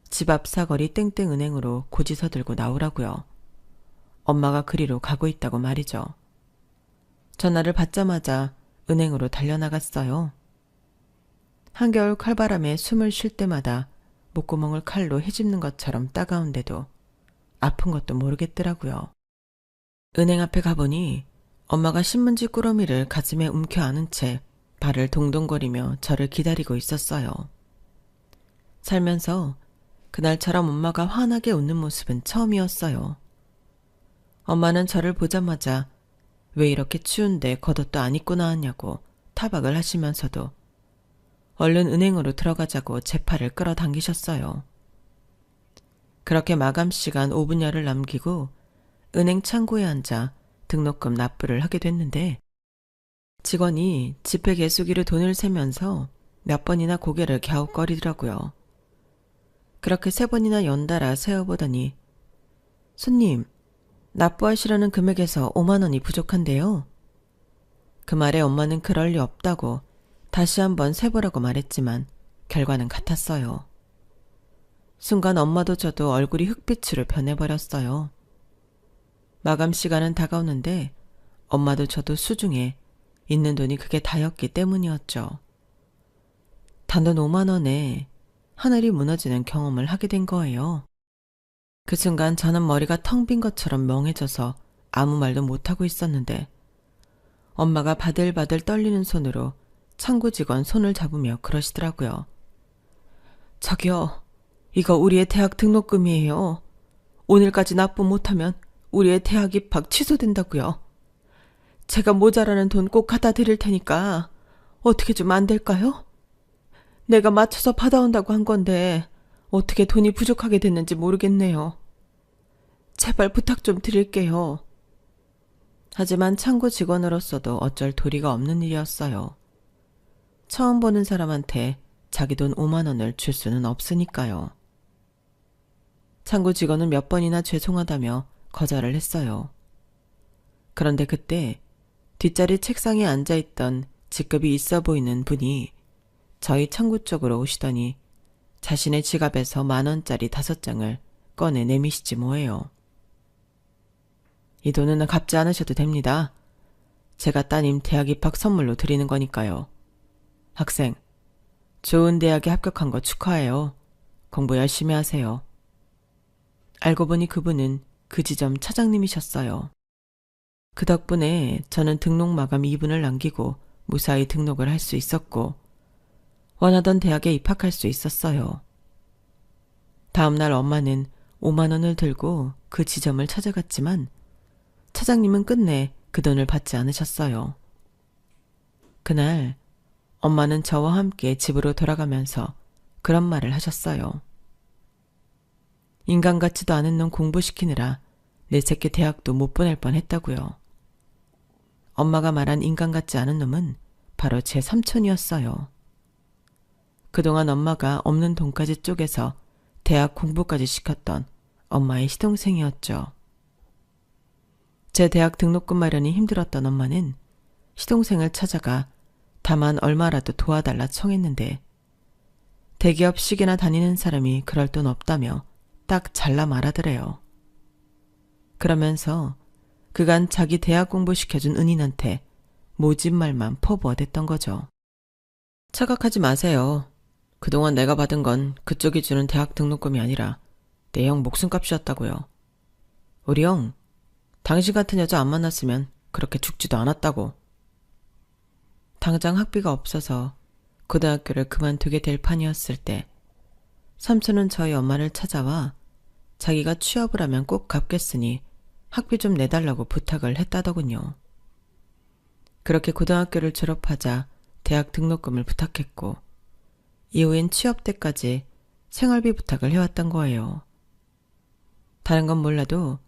집 앞 사거리 땡땡은행으로 고지서 들고 나오라고요. 엄마가 그리로 가고 있다고 말이죠. 전화를 받자마자 은행으로 달려나갔어요. 한겨울 칼바람에 숨을 쉴 때마다 목구멍을 칼로 헤집는 것처럼 따가운데도 아픈 것도 모르겠더라고요. 은행 앞에 가보니 엄마가 신문지 꾸러미를 가슴에 움켜 안은 채 발을 동동거리며 저를 기다리고 있었어요. 살면서 그날처럼 엄마가 환하게 웃는 모습은 처음이었어요. 엄마는 저를 보자마자 왜 이렇게 추운데 겉옷도 안 입고 나왔냐고 타박을 하시면서도 얼른 은행으로 들어가자고 제 팔을 끌어당기셨어요. 그렇게 마감 시간 5분여를 남기고 은행 창구에 앉아 등록금 납부를 하게 됐는데 직원이 지폐 개수기로 돈을 세면서 몇 번이나 고개를 갸웃거리더라고요. 그렇게 3번이나 연달아 세어보더니 손님, 납부하시려는 금액에서 5만 원이 부족한데요. 그 말에 엄마는 그럴 리 없다고 다시 한번 세보라고 말했지만 결과는 같았어요. 순간 엄마도 저도 얼굴이 흑빛으로 변해버렸어요. 마감 시간은 다가오는데 엄마도 저도 수중에 있는 돈이 그게 다였기 때문이었죠. 단돈 5만 원에 하늘이 무너지는 경험을 하게 된 거예요. 그 순간 저는 머리가 텅 빈 것처럼 멍해져서 아무 말도 못하고 있었는데 엄마가 바들바들 떨리는 손으로 창구 직원 손을 잡으며 그러시더라고요. 저기요, 이거 우리의 대학 등록금이에요. 오늘까지 납부 못하면 우리의 대학 입학 취소된다고요. 제가 모자라는 돈 꼭 갖다 드릴 테니까 어떻게 좀 안 될까요? 내가 맞춰서 받아온다고 한 건데 어떻게 돈이 부족하게 됐는지 모르겠네요. 제발 부탁 좀 드릴게요. 하지만 창구 직원으로서도 어쩔 도리가 없는 일이었어요. 처음 보는 사람한테 자기 돈 5만 원을 줄 수는 없으니까요. 창구 직원은 몇 번이나 죄송하다며 거절을 했어요. 그런데 그때 뒷자리 책상에 앉아있던 직급이 있어 보이는 분이 저희 창구 쪽으로 오시더니 자신의 지갑에서 10,000원짜리 5장을 꺼내 내미시지 뭐예요. 이 돈은 갚지 않으셔도 됩니다. 제가 따님 대학 입학 선물로 드리는 거니까요. 학생, 좋은 대학에 합격한 거 축하해요. 공부 열심히 하세요. 알고 보니 그분은 그 지점 차장님이셨어요. 그 덕분에 저는 등록 마감 2분을 남기고 무사히 등록을 할 수 있었고 원하던 대학에 입학할 수 있었어요. 다음날 엄마는 5만 원을 들고 그 지점을 찾아갔지만 차장님은 끝내 그 돈을 받지 않으셨어요. 그날 엄마는 저와 함께 집으로 돌아가면서 그런 말을 하셨어요. 인간 같지도 않은 놈 공부시키느라 내 새끼 대학도 못 보낼 뻔했다고요. 엄마가 말한 인간 같지 않은 놈은 바로 제 삼촌이었어요. 그동안 엄마가 없는 돈까지 쪼개서 대학 공부까지 시켰던 엄마의 시동생이었죠. 제 대학 등록금 마련이 힘들었던 엄마는 시동생을 찾아가 다만 얼마라도 도와달라 청했는데 대기업식이나 다니는 사람이 그럴 돈 없다며 딱 잘라 말하더래요. 그러면서 그간 자기 대학 공부시켜준 은인한테 모집 말만 퍼부어댔던 거죠. 착각하지 마세요. 그동안 내가 받은 건 그쪽이 주는 대학 등록금이 아니라 내 형 목숨값이었다고요. 우리 형, 당신 같은 여자 안 만났으면 그렇게 죽지도 않았다고. 당장 학비가 없어서 고등학교를 그만두게 될 판이었을 때 삼촌은 저희 엄마를 찾아와 자기가 취업을 하면 꼭 갚겠으니 학비 좀 내달라고 부탁을 했다더군요. 그렇게 고등학교를 졸업하자 대학 등록금을 부탁했고 이후엔 취업 때까지 생활비 부탁을 해왔던 거예요. 다른 건 몰라도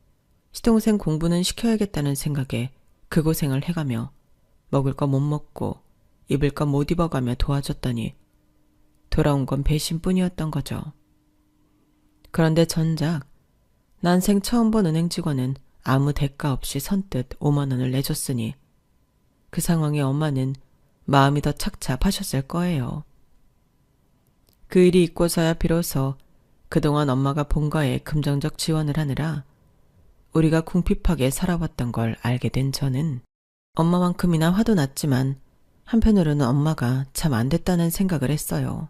시동생 공부는 시켜야겠다는 생각에 그 고생을 해가며 먹을 거 못 먹고 입을 거 못 입어가며 도와줬더니 돌아온 건 배신뿐이었던 거죠. 그런데 전작 난생 처음 본 은행 직원은 아무 대가 없이 선뜻 5만 원을 내줬으니 그 상황에 엄마는 마음이 더 착잡하셨을 거예요. 그 일이 있고서야 비로소 그동안 엄마가 본가에 금전적 지원을 하느라 우리가 궁핍하게 살아왔던 걸 알게 된 저는 엄마만큼이나 화도 났지만 한편으로는 엄마가 참 안 됐다는 생각을 했어요.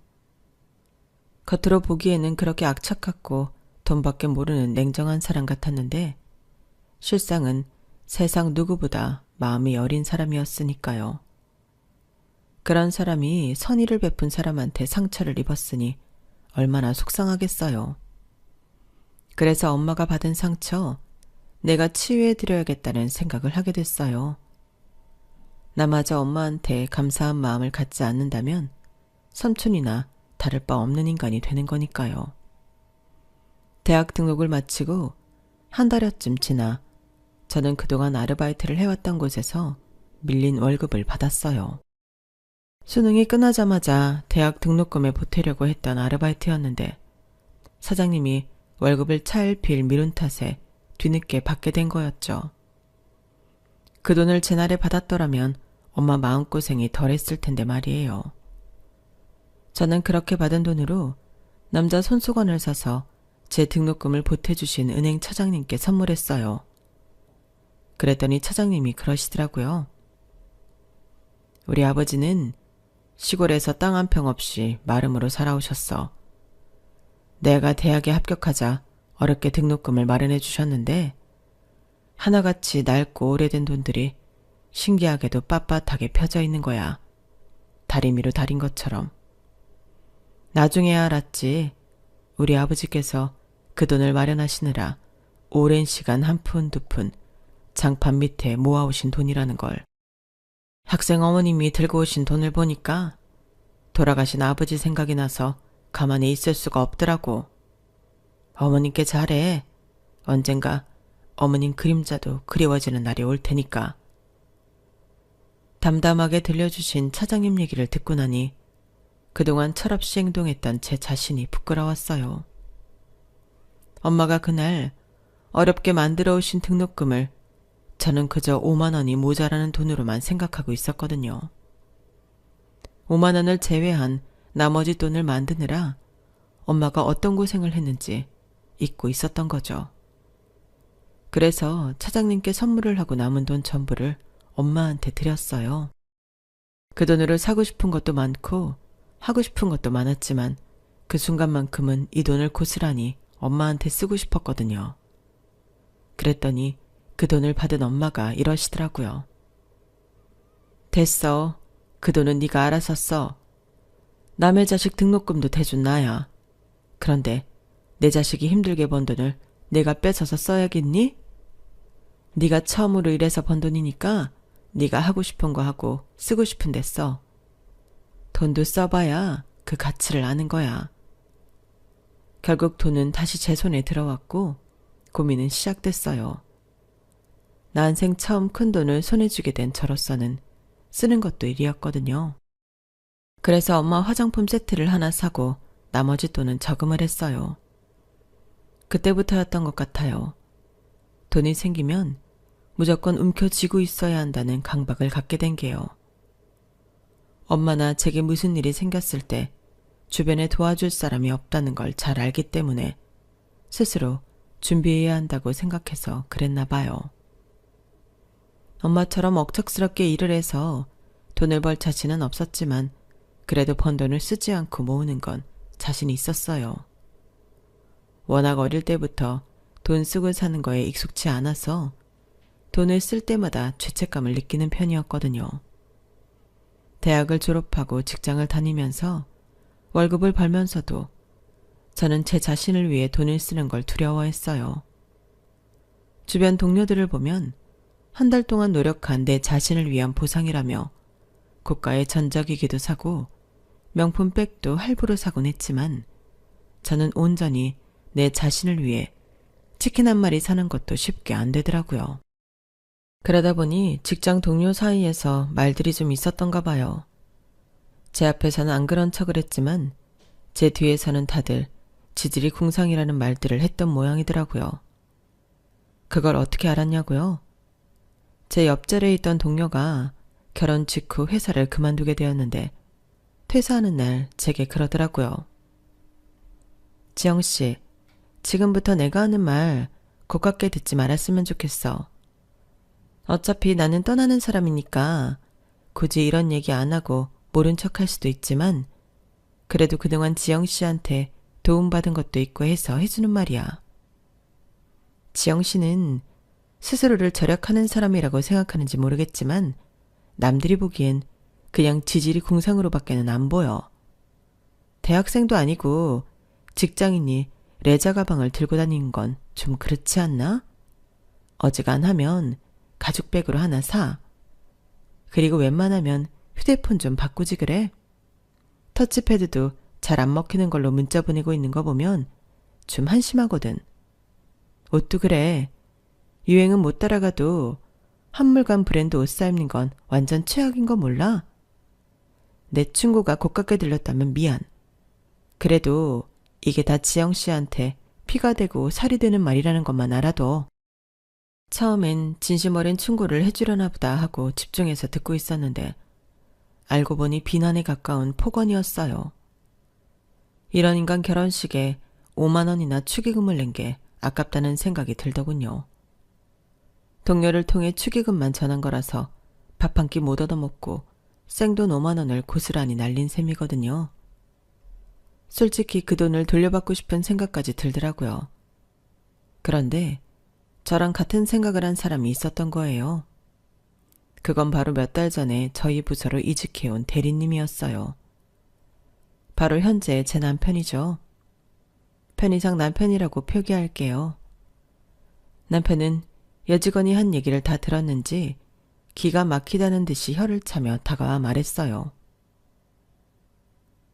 겉으로 보기에는 그렇게 악착 같고 돈밖에 모르는 냉정한 사람 같았는데 실상은 세상 누구보다 마음이 여린 사람이었으니까요. 그런 사람이 선의를 베푼 사람한테 상처를 입었으니 얼마나 속상하겠어요. 그래서 엄마가 받은 상처 내가 치유해드려야겠다는 생각을 하게 됐어요. 나마저 엄마한테 감사한 마음을 갖지 않는다면 삼촌이나 다를 바 없는 인간이 되는 거니까요. 대학 등록을 마치고 한 달여쯤 지나 저는 그동안 아르바이트를 해왔던 곳에서 밀린 월급을 받았어요. 수능이 끝나자마자 대학 등록금에 보태려고 했던 아르바이트였는데 사장님이 월급을 차일피일 미룬 탓에 뒤늦게 받게 된 거였죠. 그 돈을 제날에 받았더라면 엄마 마음고생이 덜했을 텐데 말이에요. 저는 그렇게 받은 돈으로 남자 손수건을 사서 제 등록금을 보태주신 은행 차장님께 선물했어요. 그랬더니 차장님이 그러시더라고요. 우리 아버지는 시골에서 땅 한 평 없이 마름으로 살아오셨어. 내가 대학에 합격하자 어렵게 등록금을 마련해 주셨는데 하나같이 낡고 오래된 돈들이 신기하게도 빳빳하게 펴져 있는 거야. 다리미로 달인 것처럼. 나중에야 알았지. 우리 아버지께서 그 돈을 마련하시느라 오랜 시간 한 푼 두 푼 장판 밑에 모아오신 돈이라는 걸. 학생 어머님이 들고 오신 돈을 보니까 돌아가신 아버지 생각이 나서 가만히 있을 수가 없더라고. 어머님께 잘해. 언젠가 어머님 그림자도 그리워지는 날이 올 테니까. 담담하게 들려주신 차장님 얘기를 듣고 나니 그동안 철없이 행동했던 제 자신이 부끄러웠어요. 엄마가 그날 어렵게 만들어 오신 등록금을 저는 그저 5만 원이 모자라는 돈으로만 생각하고 있었거든요. 5만 원을 제외한 나머지 돈을 만드느라 엄마가 어떤 고생을 했는지 잊고 있었던 거죠. 그래서 차장님께 선물을 하고 남은 돈 전부를 엄마한테 드렸어요. 그 돈으로 사고 싶은 것도 많고 하고 싶은 것도 많았지만 그 순간만큼은 이 돈을 고스란히 엄마한테 쓰고 싶었거든요. 그랬더니 그 돈을 받은 엄마가 이러시더라고요. 됐어. 그 돈은 네가 알아서 써. 남의 자식 등록금도 대준 나야. 그런데 내 자식이 힘들게 번 돈을 내가 뺏어서 써야겠니? 네가 처음으로 일해서 번 돈이니까 네가 하고 싶은 거 하고 쓰고 싶은 데 써. 돈도 써봐야 그 가치를 아는 거야. 결국 돈은 다시 제 손에 들어왔고 고민은 시작됐어요. 난생 처음 큰 돈을 손에 쥐게 된 저로서는 쓰는 것도 일이었거든요. 그래서 엄마 화장품 세트를 하나 사고 나머지 돈은 저금을 했어요. 그때부터였던 것 같아요. 돈이 생기면 무조건 움켜쥐고 있어야 한다는 강박을 갖게 된 게요. 엄마나 제게 무슨 일이 생겼을 때 주변에 도와줄 사람이 없다는 걸 잘 알기 때문에 스스로 준비해야 한다고 생각해서 그랬나 봐요. 엄마처럼 억척스럽게 일을 해서 돈을 벌 자신은 없었지만 그래도 번 돈을 쓰지 않고 모으는 건 자신이 있었어요. 워낙 어릴 때부터 돈 쓰고 사는 거에 익숙치 않아서 돈을 쓸 때마다 죄책감을 느끼는 편이었거든요. 대학을 졸업하고 직장을 다니면서 월급을 벌면서도 저는 제 자신을 위해 돈을 쓰는 걸 두려워했어요. 주변 동료들을 보면 한 달 동안 노력한 내 자신을 위한 보상이라며 고가의 전자기기도 사고 명품 백도 할부로 사곤 했지만 저는 온전히 내 자신을 위해 치킨 한 마리 사는 것도 쉽게 안 되더라고요. 그러다 보니 직장 동료 사이에서 말들이 좀 있었던가 봐요. 제 앞에서는 안 그런 척을 했지만 제 뒤에서는 다들 지질이 궁상이라는 말들을 했던 모양이더라고요. 그걸 어떻게 알았냐고요? 제 옆자리에 있던 동료가 결혼 직후 회사를 그만두게 되었는데 퇴사하는 날 제게 그러더라고요. 지영 씨, 지금부터 내가 하는 말 고깝게 듣지 말았으면 좋겠어. 어차피 나는 떠나는 사람이니까 굳이 이런 얘기 안 하고 모른 척 할 수도 있지만 그래도 그동안 지영 씨한테 도움받은 것도 있고 해서 해주는 말이야. 지영 씨는 스스로를 절약하는 사람이라고 생각하는지 모르겠지만 남들이 보기엔 그냥 지질이 궁상으로밖에는 안 보여. 대학생도 아니고 직장인이 레자 가방을 들고 다니는 건 좀 그렇지 않나? 어지간하면 가죽백으로 하나 사. 그리고 웬만하면 휴대폰 좀 바꾸지 그래? 터치패드도 잘 안 먹히는 걸로 문자 보내고 있는 거 보면 좀 한심하거든. 옷도 그래. 유행은 못 따라가도 한물간 브랜드 옷 사입는 건 완전 최악인 거 몰라? 내 충고가 고깝게 들렸다면 미안. 그래도 이게 다 지영 씨한테 피가 되고 살이 되는 말이라는 것만 알아도 처음엔 진심 어린 충고를 해주려나 보다 하고 집중해서 듣고 있었는데 알고 보니 비난에 가까운 폭언이었어요. 이런 인간 결혼식에 5만 원이나 축의금을 낸 게 아깝다는 생각이 들더군요. 동료를 통해 축의금만 전한 거라서 밥 한 끼 못 얻어먹고 생돈 5만 원을 고스란히 날린 셈이거든요. 솔직히 그 돈을 돌려받고 싶은 생각까지 들더라고요. 그런데 저랑 같은 생각을 한 사람이 있었던 거예요. 그건 바로 몇 달 전에 저희 부서로 이직해온 대리님이었어요. 바로 현재 제 남편이죠. 편의상 남편이라고 표기할게요. 남편은 여직원이 한 얘기를 다 들었는지 기가 막히다는 듯이 혀를 차며 다가와 말했어요.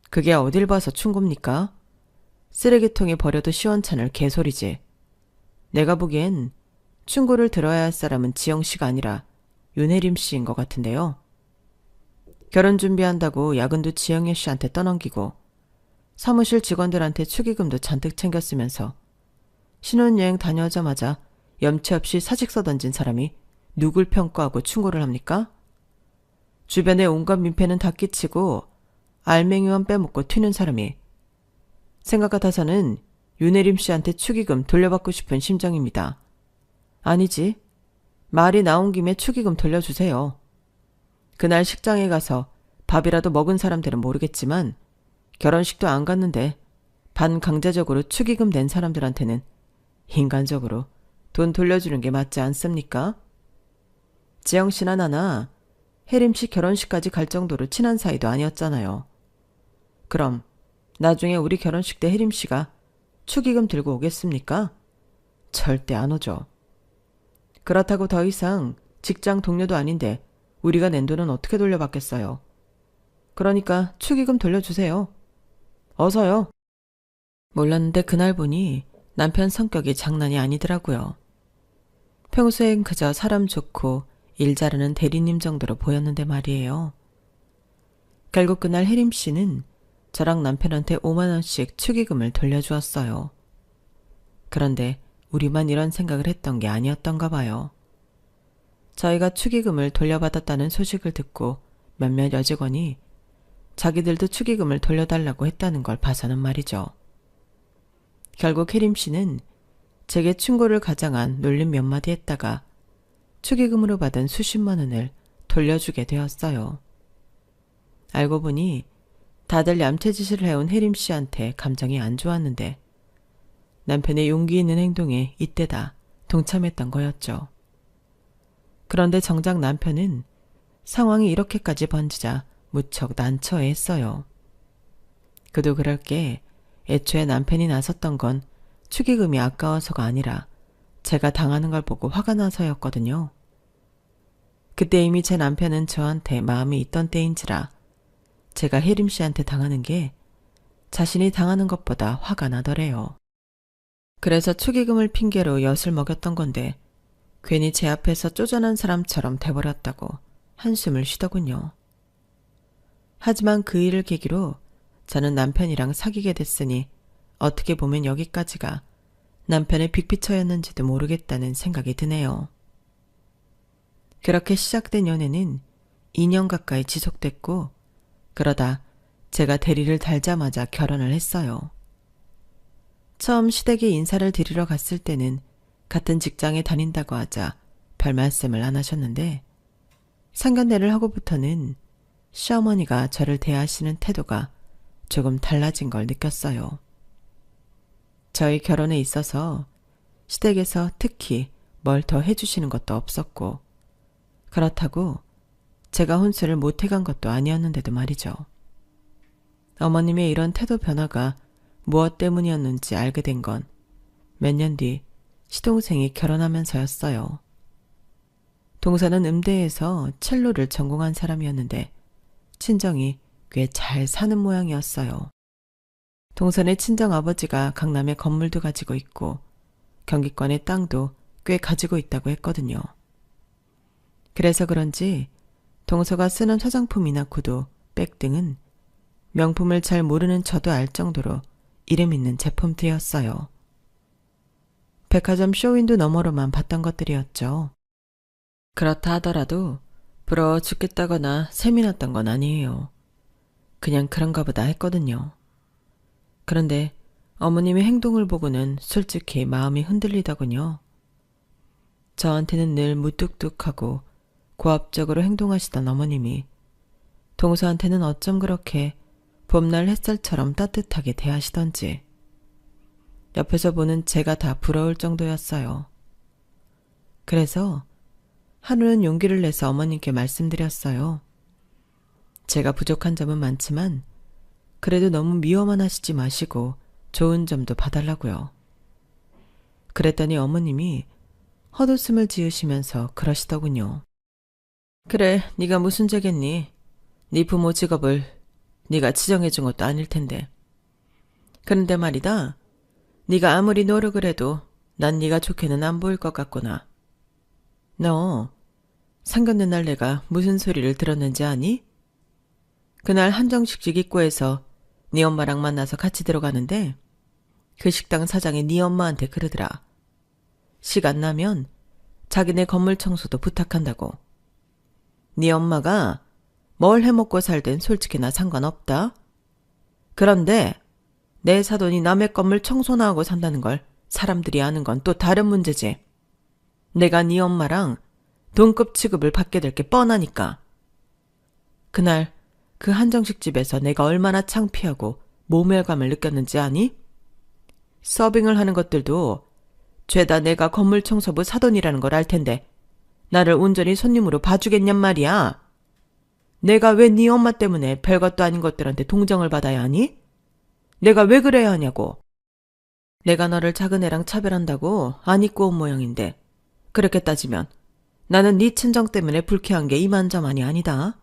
그게 어딜 봐서 충고입니까? 쓰레기통에 버려도 시원찮을 개소리지. 내가 보기엔 충고를 들어야 할 사람은 지영 씨가 아니라 윤혜림 씨인 것 같은데요. 결혼 준비한다고 야근도 지영애 씨한테 떠넘기고 사무실 직원들한테 축의금도 잔뜩 챙겼으면서 신혼여행 다녀오자마자 염치 없이 사직서 던진 사람이 누굴 평가하고 충고를 합니까? 주변에 온갖 민폐는 다 끼치고 알맹이만 빼먹고 튀는 사람이 생각 같아서는 윤혜림 씨한테 축의금 돌려받고 싶은 심정입니다. 아니지. 말이 나온 김에 축의금 돌려주세요. 그날 식장에 가서 밥이라도 먹은 사람들은 모르겠지만 결혼식도 안 갔는데 반강제적으로 축의금 낸 사람들한테는 인간적으로 돈 돌려주는 게 맞지 않습니까? 지영 씨나 나나 혜림 씨 결혼식까지 갈 정도로 친한 사이도 아니었잖아요. 그럼 나중에 우리 결혼식 때 혜림 씨가 축의금 들고 오겠습니까? 절대 안 오죠. 그렇다고 더 이상 직장 동료도 아닌데 우리가 낸 돈은 어떻게 돌려받겠어요. 그러니까 축의금 돌려주세요. 어서요. 몰랐는데 그날 보니 남편 성격이 장난이 아니더라고요. 평소엔 그저 사람 좋고 일 잘하는 대리님 정도로 보였는데 말이에요. 결국 그날 혜림 씨는 저랑 남편한테 5만 원씩 축의금을 돌려주었어요. 그런데 우리만 이런 생각을 했던 게 아니었던가 봐요. 저희가 축의금을 돌려받았다는 소식을 듣고 몇몇 여직원이 자기들도 축의금을 돌려달라고 했다는 걸 봐서는 말이죠. 결국 혜림 씨는 제게 충고를 가장한 놀림 몇 마디 했다가 축의금으로 받은 수십만 원을 돌려주게 되었어요. 알고 보니 다들 얌체짓을 해온 혜림 씨한테 감정이 안 좋았는데 남편의 용기 있는 행동에 이때다 동참했던 거였죠. 그런데 정작 남편은 상황이 이렇게까지 번지자 무척 난처해했어요. 그도 그럴 게 애초에 남편이 나섰던 건 축의금이 아까워서가 아니라 제가 당하는 걸 보고 화가 나서였거든요. 그때 이미 제 남편은 저한테 마음이 있던 때인지라 제가 혜림 씨한테 당하는 게 자신이 당하는 것보다 화가 나더래요. 그래서 축의금을 핑계로 엿을 먹였던 건데 괜히 제 앞에서 쪼잔한 사람처럼 돼버렸다고 한숨을 쉬더군요. 하지만 그 일을 계기로 저는 남편이랑 사귀게 됐으니 어떻게 보면 여기까지가 남편의 빅피처였는지도 모르겠다는 생각이 드네요. 그렇게 시작된 연애는 2년 가까이 지속됐고 그러다 제가 대리를 달자마자 결혼을 했어요. 처음 시댁에 인사를 드리러 갔을 때는 같은 직장에 다닌다고 하자 별 말씀을 안 하셨는데 상견례를 하고부터는 시어머니가 저를 대하시는 태도가 조금 달라진 걸 느꼈어요. 저희 결혼에 있어서 시댁에서 특히 뭘 더 해주시는 것도 없었고 그렇다고 제가 혼수를 못 해간 것도 아니었는데도 말이죠. 어머님의 이런 태도 변화가 무엇 때문이었는지 알게 된 건 몇 년 뒤 시동생이 결혼하면서였어요. 동서는 음대에서 첼로를 전공한 사람이었는데 친정이 꽤 잘 사는 모양이었어요. 동선의 친정아버지가 강남에 건물도 가지고 있고 경기권의 땅도 꽤 가지고 있다고 했거든요. 그래서 그런지 동서가 쓰는 화장품이나 구두, 백 등은 명품을 잘 모르는 저도 알 정도로 이름 있는 제품들이었어요. 백화점 쇼윈도 너머로만 봤던 것들이었죠. 그렇다 하더라도 부러워 죽겠다거나 셈이 났던 건 아니에요. 그냥 그런가 보다 했거든요. 그런데 어머님의 행동을 보고는 솔직히 마음이 흔들리더군요. 저한테는 늘 무뚝뚝하고 고압적으로 행동하시던 어머님이 동서한테는 어쩜 그렇게 봄날 햇살처럼 따뜻하게 대하시던지 옆에서 보는 제가 다 부러울 정도였어요. 그래서 하루는 용기를 내서 어머님께 말씀드렸어요. 제가 부족한 점은 많지만 그래도 너무 미워만 하시지 마시고 좋은 점도 봐달라고요. 그랬더니 어머님이 헛웃음을 지으시면서 그러시더군요. 그래, 네가 무슨 죄겠니? 네 부모 직업을 네가 지정해준 것도 아닐 텐데. 그런데 말이다. 네가 아무리 노력을 해도 난 네가 좋게는 안 보일 것 같구나. 너 상견례 날 내가 무슨 소리를 들었는지 아니? 그날 한정식집 입구에서 네 엄마랑 만나서 같이 들어가는데 그 식당 사장이 네 엄마한테 그러더라. 시간 나면 자기네 건물 청소도 부탁한다고. 네 엄마가 뭘 해먹고 살든 솔직히 나 상관없다. 그런데 내 사돈이 남의 건물 청소나 하고 산다는 걸 사람들이 아는 건 또 다른 문제지. 내가 네 엄마랑 동급 취급을 받게 될 게 뻔하니까. 그날 그 한정식집에서 내가 얼마나 창피하고 모멸감을 느꼈는지 아니? 서빙을 하는 것들도 죄다 내가 건물 청소부 사돈이라는 걸 알 텐데 나를 온전히 손님으로 봐주겠냔 말이야. 내가 왜 네 엄마 때문에 별것도 아닌 것들한테 동정을 받아야 하니? 내가 왜 그래야 하냐고. 내가 너를 작은 애랑 차별한다고 안 입고 온 모양인데 그렇게 따지면 나는 네 친정 때문에 불쾌한 게 이만저만이 아니다.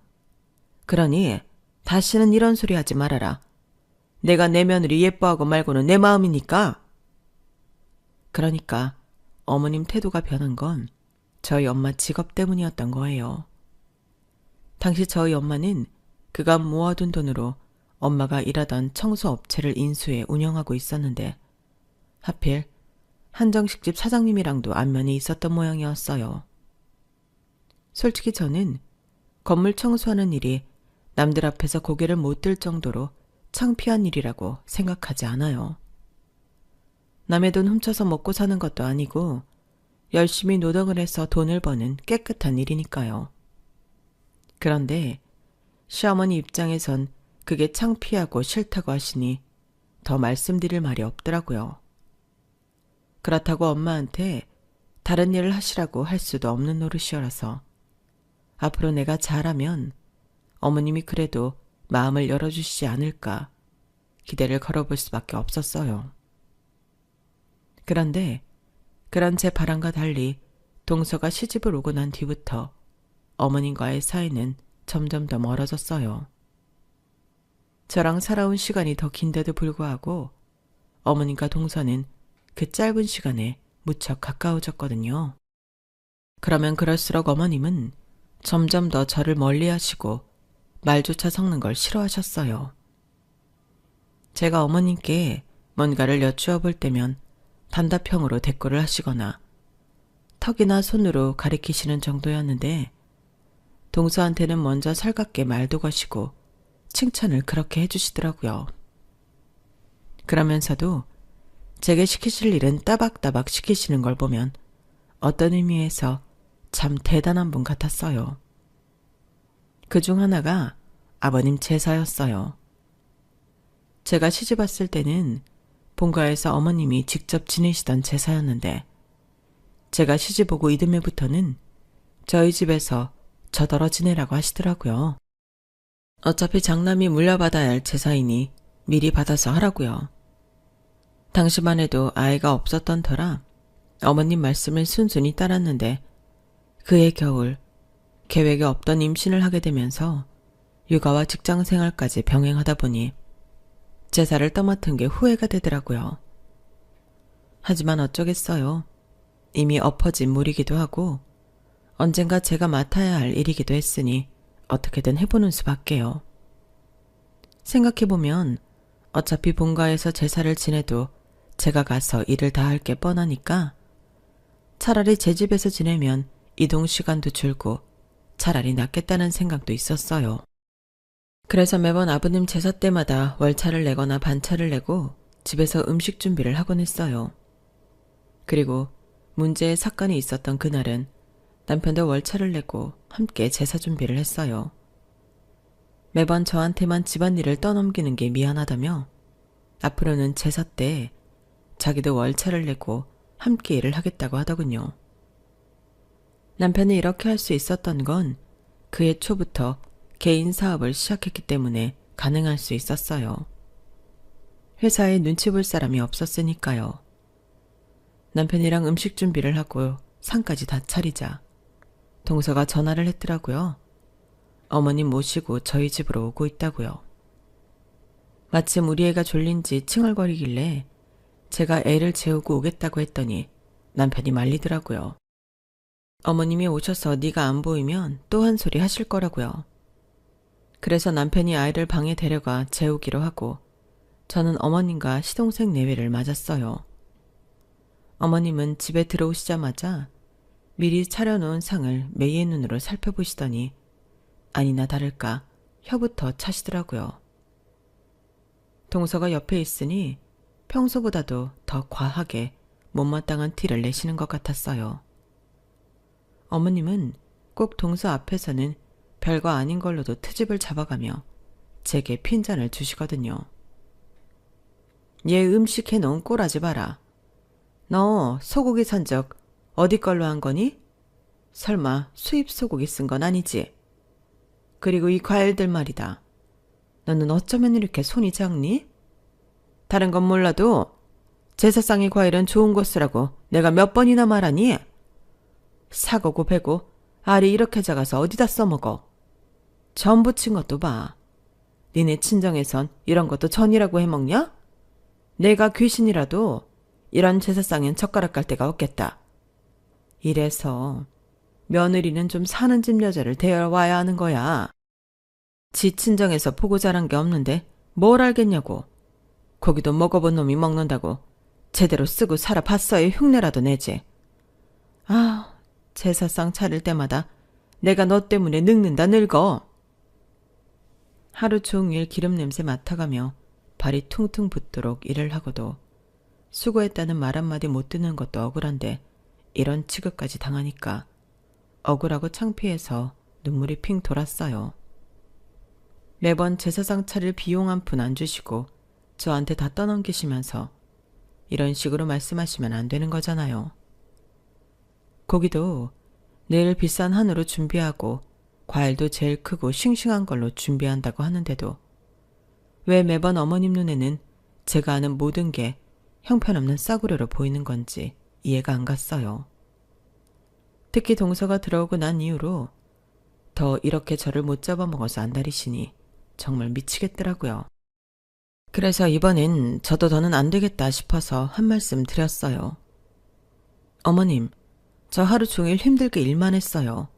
그러니 다시는 이런 소리 하지 말아라. 내가 내 며느리 예뻐하고 말고는 내 마음이니까. 그러니까 어머님 태도가 변한 건 저희 엄마 직업 때문이었던 거예요. 당시 저희 엄마는 그간 모아둔 돈으로 엄마가 일하던 청소업체를 인수해 운영하고 있었는데 하필 한정식집 사장님이랑도 안면이 있었던 모양이었어요. 솔직히 저는 건물 청소하는 일이 남들 앞에서 고개를 못 들 정도로 창피한 일이라고 생각하지 않아요. 남의 돈 훔쳐서 먹고 사는 것도 아니고 열심히 노동을 해서 돈을 버는 깨끗한 일이니까요. 그런데 시어머니 입장에선 그게 창피하고 싫다고 하시니 더 말씀드릴 말이 없더라고요. 그렇다고 엄마한테 다른 일을 하시라고 할 수도 없는 노릇이어라서 앞으로 내가 잘하면 어머님이 그래도 마음을 열어주시지 않을까 기대를 걸어볼 수밖에 없었어요. 그런데 그런 제 바람과 달리 동서가 시집을 오고 난 뒤부터 어머님과의 사이는 점점 더 멀어졌어요. 저랑 살아온 시간이 더 긴데도 불구하고 어머님과 동서는 그 짧은 시간에 무척 가까워졌거든요. 그러면 그럴수록 어머님은 점점 더 저를 멀리하시고 말조차 섞는 걸 싫어하셨어요. 제가 어머님께 뭔가를 여쭈어 볼 때면 단답형으로 대꾸를 하시거나 턱이나 손으로 가리키시는 정도였는데 동서한테는 먼저 살갑게 말도 거시고 칭찬을 그렇게 해주시더라고요. 그러면서도 제게 시키실 일은 따박따박 시키시는 걸 보면 어떤 의미에서 참 대단한 분 같았어요. 그중 하나가 아버님 제사였어요. 제가 시집 왔을 때는 본가에서 어머님이 직접 지내시던 제사였는데 제가 시집 오고 이듬해부터는 저희 집에서 저더러 지내라고 하시더라고요. 어차피 장남이 물려받아야 할 제사이니 미리 받아서 하라고요. 당시만 해도 아이가 없었던 터라 어머님 말씀을 순순히 따랐는데 그해 겨울 계획에 없던 임신을 하게 되면서 육아와 직장생활까지 병행하다 보니 제사를 떠맡은 게 후회가 되더라고요. 하지만 어쩌겠어요. 이미 엎어진 물이기도 하고 언젠가 제가 맡아야 할 일이기도 했으니 어떻게든 해보는 수밖에요. 생각해보면 어차피 본가에서 제사를 지내도 제가 가서 일을 다 할 게 뻔하니까 차라리 제 집에서 지내면 이동 시간도 줄고 차라리 낫겠다는 생각도 있었어요. 그래서 매번 아버님 제사 때마다 월차를 내거나 반차를 내고 집에서 음식 준비를 하곤 했어요. 그리고 문제의 사건이 있었던 그날은 남편도 월차를 내고 함께 제사 준비를 했어요. 매번 저한테만 집안일을 떠넘기는 게 미안하다며 앞으로는 제사 때 자기도 월차를 내고 함께 일을 하겠다고 하더군요. 남편이 이렇게 할 수 있었던 건 그해 초부터 개인 사업을 시작했기 때문에 가능할 수 있었어요. 회사에 눈치 볼 사람이 없었으니까요. 남편이랑 음식 준비를 하고 상까지 다 차리자 동서가 전화를 했더라고요. 어머님 모시고 저희 집으로 오고 있다고요. 마침 우리 애가 졸린지 칭얼거리길래 제가 애를 재우고 오겠다고 했더니 남편이 말리더라고요. 어머님이 오셔서 네가 안 보이면 또 한 소리 하실 거라고요. 그래서 남편이 아이를 방에 데려가 재우기로 하고 저는 어머님과 시동생 내외를 맞았어요. 어머님은 집에 들어오시자마자 미리 차려놓은 상을 매의 눈으로 살펴보시더니 아니나 다를까 혀부터 차시더라고요. 동서가 옆에 있으니 평소보다도 더 과하게 못마땅한 티를 내시는 것 같았어요. 어머님은 꼭 동서 앞에서는 별거 아닌 걸로도 트집을 잡아가며 제게 핀잔을 주시거든요. 얘 음식 해놓은 꼴하지 마라. 너 소고기 산 적 어디 걸로 한 거니? 설마 수입 소고기 쓴 건 아니지? 그리고 이 과일들 말이다. 너는 어쩌면 이렇게 손이 작니? 다른 건 몰라도 제사상의 과일은 좋은 거 쓰라고 내가 몇 번이나 말하니? 사고고 배고 알이 이렇게 작아서 어디다 써먹어. 전 부친 것도 봐. 니네 친정에선 이런 것도 전이라고 해먹냐? 내가 귀신이라도 이런 제사상엔 젓가락 깔 데가 없겠다. 이래서 며느리는 좀 사는 집 여자를 데려와야 하는 거야. 지 친정에서 보고 자란 게 없는데 뭘 알겠냐고. 고기도 먹어본 놈이 먹는다고 제대로 쓰고 살아봤어야 흉내라도 내지. 아, 제사상 차릴 때마다 내가 너 때문에 늙는다 늙어. 하루 종일 기름 냄새 맡아가며 발이 퉁퉁 붓도록 일을 하고도 수고했다는 말 한마디 못 듣는 것도 억울한데 이런 취급까지 당하니까 억울하고 창피해서 눈물이 핑 돌았어요. 매번 제사상 차릴 비용 한 푼 안 주시고 저한테 다 떠넘기시면서 이런 식으로 말씀하시면 안 되는 거잖아요. 고기도 늘 비싼 한우로 준비하고 과일도 제일 크고 싱싱한 걸로 준비한다고 하는데도 왜 매번 어머님 눈에는 제가 아는 모든 게 형편없는 싸구려로 보이는 건지 이해가 안 갔어요. 특히 동서가 들어오고 난 이후로 더 이렇게 저를 못 잡아먹어서 안달이시니 정말 미치겠더라고요. 그래서 이번엔 저도 더는 안 되겠다 싶어서 한 말씀 드렸어요. 어머님, 저 하루 종일 힘들게 일만 했어요.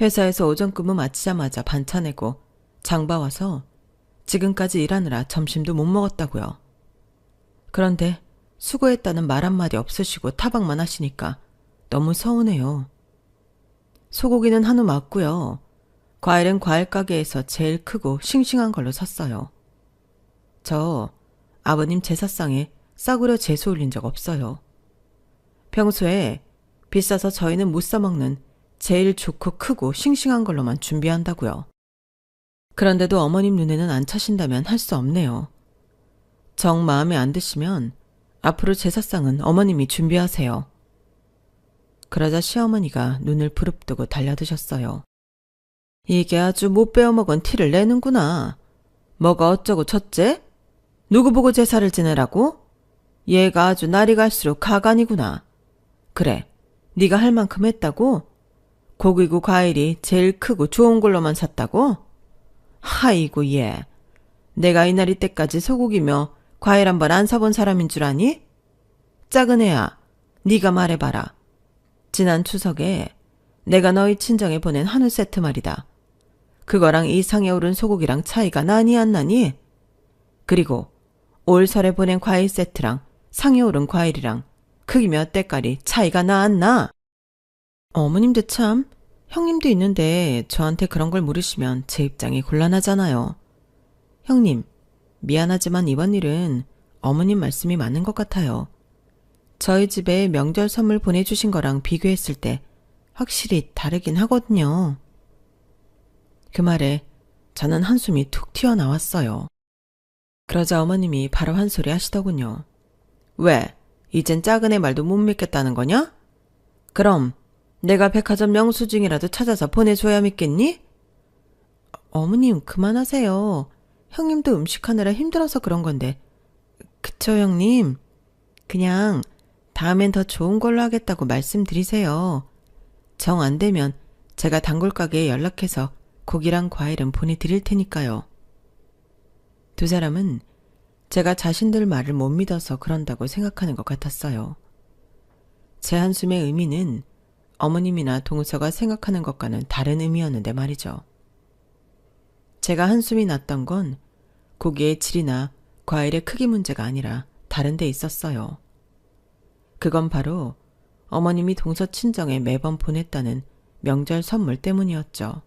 회사에서 오전 근무 마치자마자 반차 내고 장 봐와서 지금까지 일하느라 점심도 못 먹었다고요. 그런데 수고했다는 말 한마디 없으시고 타박만 하시니까 너무 서운해요. 소고기는 한우 맞고요. 과일은 과일 가게에서 제일 크고 싱싱한 걸로 샀어요. 저 아버님 제사상에 싸구려 재수 올린 적 없어요. 평소에 비싸서 저희는 못 사먹는 제일 좋고 크고 싱싱한 걸로만 준비한다고요. 그런데도 어머님 눈에는 안 차신다면 할 수 없네요. 정 마음에 안 드시면 앞으로 제사상은 어머님이 준비하세요. 그러자 시어머니가 눈을 부릅뜨고 달려드셨어요. 이게 아주 못 배워먹은 티를 내는구나. 뭐가 어쩌고 저째? 누구 보고 제사를 지내라고? 얘가 아주 날이 갈수록 가관이구나. 그래, 네가 할 만큼 했다고? 고기고 과일이 제일 크고 좋은 걸로만 샀다고? 하이고 얘, 내가 이날 이때까지 소고기며 과일 한 번 안 사본 사람인 줄 아니? 작은 애야, 네가 말해봐라. 지난 추석에 내가 너희 친정에 보낸 한우 세트 말이다. 그거랑 이 상에 오른 소고기랑 차이가 나니 안 나니? 그리고 올 설에 보낸 과일 세트랑 상에 오른 과일이랑 크기며 때깔이 차이가 나 안 나? 어머님도 참, 형님도 있는데 저한테 그런 걸 물으시면 제 입장이 곤란하잖아요. 형님, 미안하지만 이번 일은 어머님 말씀이 맞는 것 같아요. 저희 집에 명절 선물 보내주신 거랑 비교했을 때 확실히 다르긴 하거든요. 그 말에 저는 한숨이 툭 튀어나왔어요. 그러자 어머님이 바로 한 소리 하시더군요. 왜? 이젠 작은 애 말도 못 믿겠다는 거냐? 그럼 내가 백화점 영수증이라도 찾아서 보내줘야 믿겠니? 어머님 그만하세요. 형님도 음식하느라 힘들어서 그런 건데. 그쵸 형님? 그냥 다음엔 더 좋은 걸로 하겠다고 말씀드리세요. 정 안 되면 제가 단골 가게에 연락해서 고기랑 과일은 보내드릴 테니까요. 두 사람은 제가 자신들 말을 못 믿어서 그런다고 생각하는 것 같았어요. 제 한숨의 의미는 어머님이나 동서가 생각하는 것과는 다른 의미였는데 말이죠. 제가 한숨이 났던 건 고기의 질이나 과일의 크기 문제가 아니라 다른 데 있었어요. 그건 바로 어머님이 동서 친정에 매번 보냈다는 명절 선물 때문이었죠.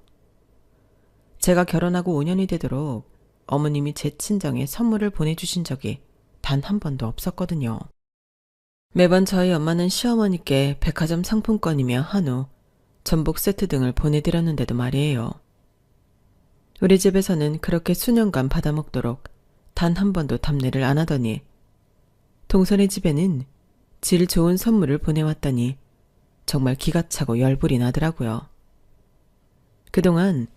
제가 결혼하고 5년이 되도록 어머님이 제 친정에 선물을 보내주신 적이 단 한 번도 없었거든요. 매번 저희 엄마는 시어머니께 백화점 상품권이며 한우, 전복 세트 등을 보내드렸는데도 말이에요. 우리 집에서는 그렇게 수년간 받아먹도록 단 한 번도 답례를 안 하더니 동선의 집에는 질 좋은 선물을 보내왔더니 정말 기가 차고 열불이 나더라고요. 그동안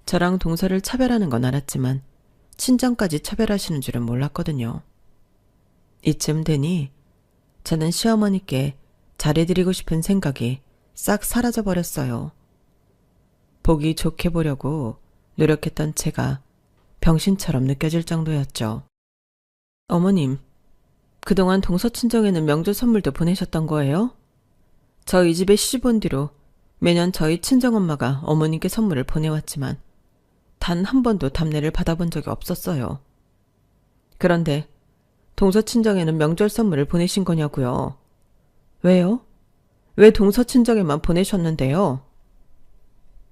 저랑 동서를 차별하는 건 알았지만 친정까지 차별하시는 줄은 몰랐거든요. 이쯤 되니 저는 시어머니께 잘해드리고 싶은 생각이 싹 사라져버렸어요. 보기 좋게 보려고 노력했던 제가 병신처럼 느껴질 정도였죠. 어머님, 그동안 동서 친정에는 명절 선물도 보내셨던 거예요? 저희 집에 시집 온 뒤로 매년 저희 친정엄마가 어머님께 선물을 보내왔지만 단 한 번도 답례를 받아본 적이 없었어요. 그런데 동서친정에는 명절 선물을 보내신 거냐고요. 왜요? 왜 동서친정에만 보내셨는데요?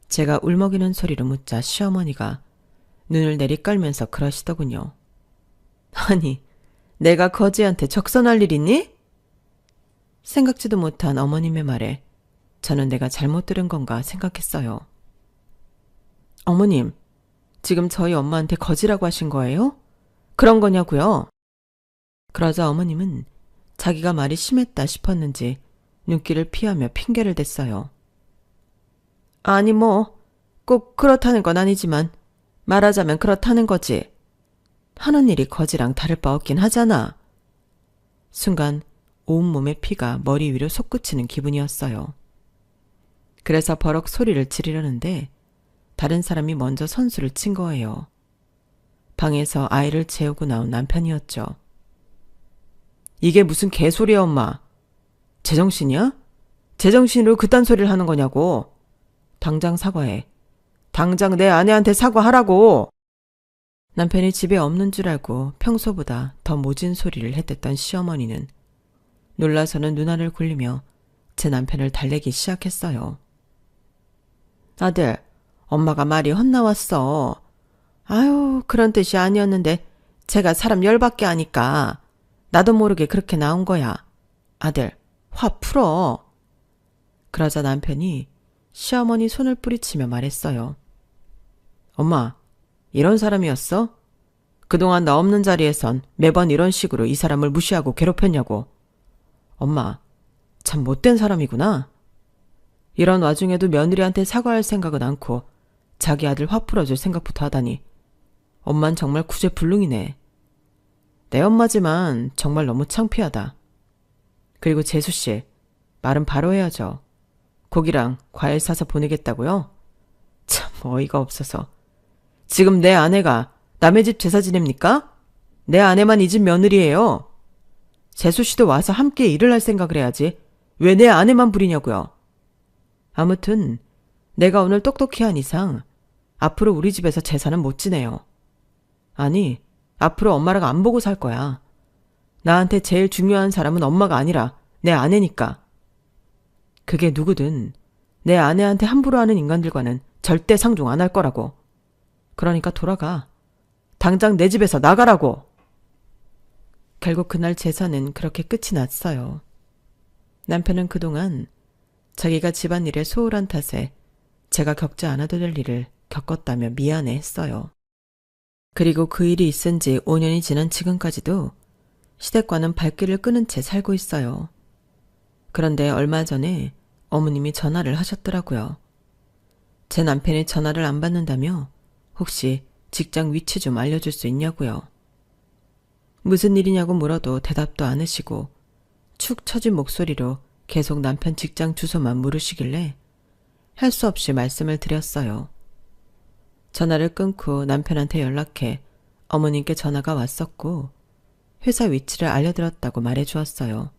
제가 울먹이는 소리로 묻자 시어머니가 눈을 내리깔면서 그러시더군요. 아니, 내가 거지한테 적선할 일 있니? 생각지도 못한 어머님의 말에 저는 내가 잘못 들은 건가 생각했어요. 어머님, 지금 저희 엄마한테 거지라고 하신 거예요? 그런 거냐고요? 그러자 어머님은 자기가 말이 심했다 싶었는지 눈길을 피하며 핑계를 댔어요. 아니 꼭 그렇다는 건 아니지만 말하자면 그렇다는 거지. 하는 일이 거지랑 다를 바 없긴 하잖아. 순간 온몸의 피가 머리 위로 솟구치는 기분이었어요. 그래서 버럭 소리를 지르려는데 다른 사람이 먼저 선수를 친 거예요. 방에서 아이를 재우고 나온 남편이었죠. 이게 무슨 개소리야 엄마. 제정신이야? 제정신으로 그딴 소리를 하는 거냐고. 당장 사과해. 당장 내 아내한테 사과하라고. 남편이 집에 없는 줄 알고 평소보다 더 모진 소리를 했댔던 시어머니는 놀라서는 눈알을 굴리며 제 남편을 달래기 시작했어요. 아들, 엄마가 말이 헛나왔어. 아유, 그런 뜻이 아니었는데 제가 사람 열받게 하니까 나도 모르게 그렇게 나온 거야. 아들, 화 풀어. 그러자 남편이 시어머니 손을 뿌리치며 말했어요. 엄마, 이런 사람이었어? 그동안 나 없는 자리에선 매번 이런 식으로 이 사람을 무시하고 괴롭혔냐고. 엄마, 참 못된 사람이구나. 이런 와중에도 며느리한테 사과할 생각은 않고 자기 아들 화 풀어줄 생각부터 하다니. 엄만 정말 구제불능이네. 내 엄마지만 정말 너무 창피하다. 그리고 재수씨, 말은 바로 해야죠. 고기랑 과일 사서 보내겠다고요? 참 어이가 없어서. 지금 내 아내가 남의 집 제사 지냅니까? 내 아내만 이 집 며느리예요. 재수씨도 와서 함께 일을 할 생각을 해야지. 왜 내 아내만 부리냐고요. 아무튼 내가 오늘 똑똑히 한 이상 앞으로 우리 집에서 제사는 못 지내요. 아니, 앞으로 엄마랑 안 보고 살 거야. 나한테 제일 중요한 사람은 엄마가 아니라 내 아내니까. 그게 누구든 내 아내한테 함부로 하는 인간들과는 절대 상종 안 할 거라고. 그러니까 돌아가. 당장 내 집에서 나가라고. 결국 그날 제사는 그렇게 끝이 났어요. 남편은 그동안 자기가 집안일에 소홀한 탓에 제가 겪지 않아도 될 일을 겪었다며 미안해했어요. 그리고 그 일이 있은 지 5년이 지난 지금까지도 시댁과는 발길을 끊은 채 살고 있어요. 그런데 얼마 전에 어머님이 전화를 하셨더라고요. 제 남편이 전화를 안 받는다며 혹시 직장 위치 좀 알려줄 수 있냐고요. 무슨 일이냐고 물어도 대답도 않으시고 축 처진 목소리로 계속 남편 직장 주소만 물으시길래 할 수 없이 말씀을 드렸어요. 전화를 끊고 남편한테 연락해 어머님께 전화가 왔었고 회사 위치를 알려드렸다고 말해주었어요.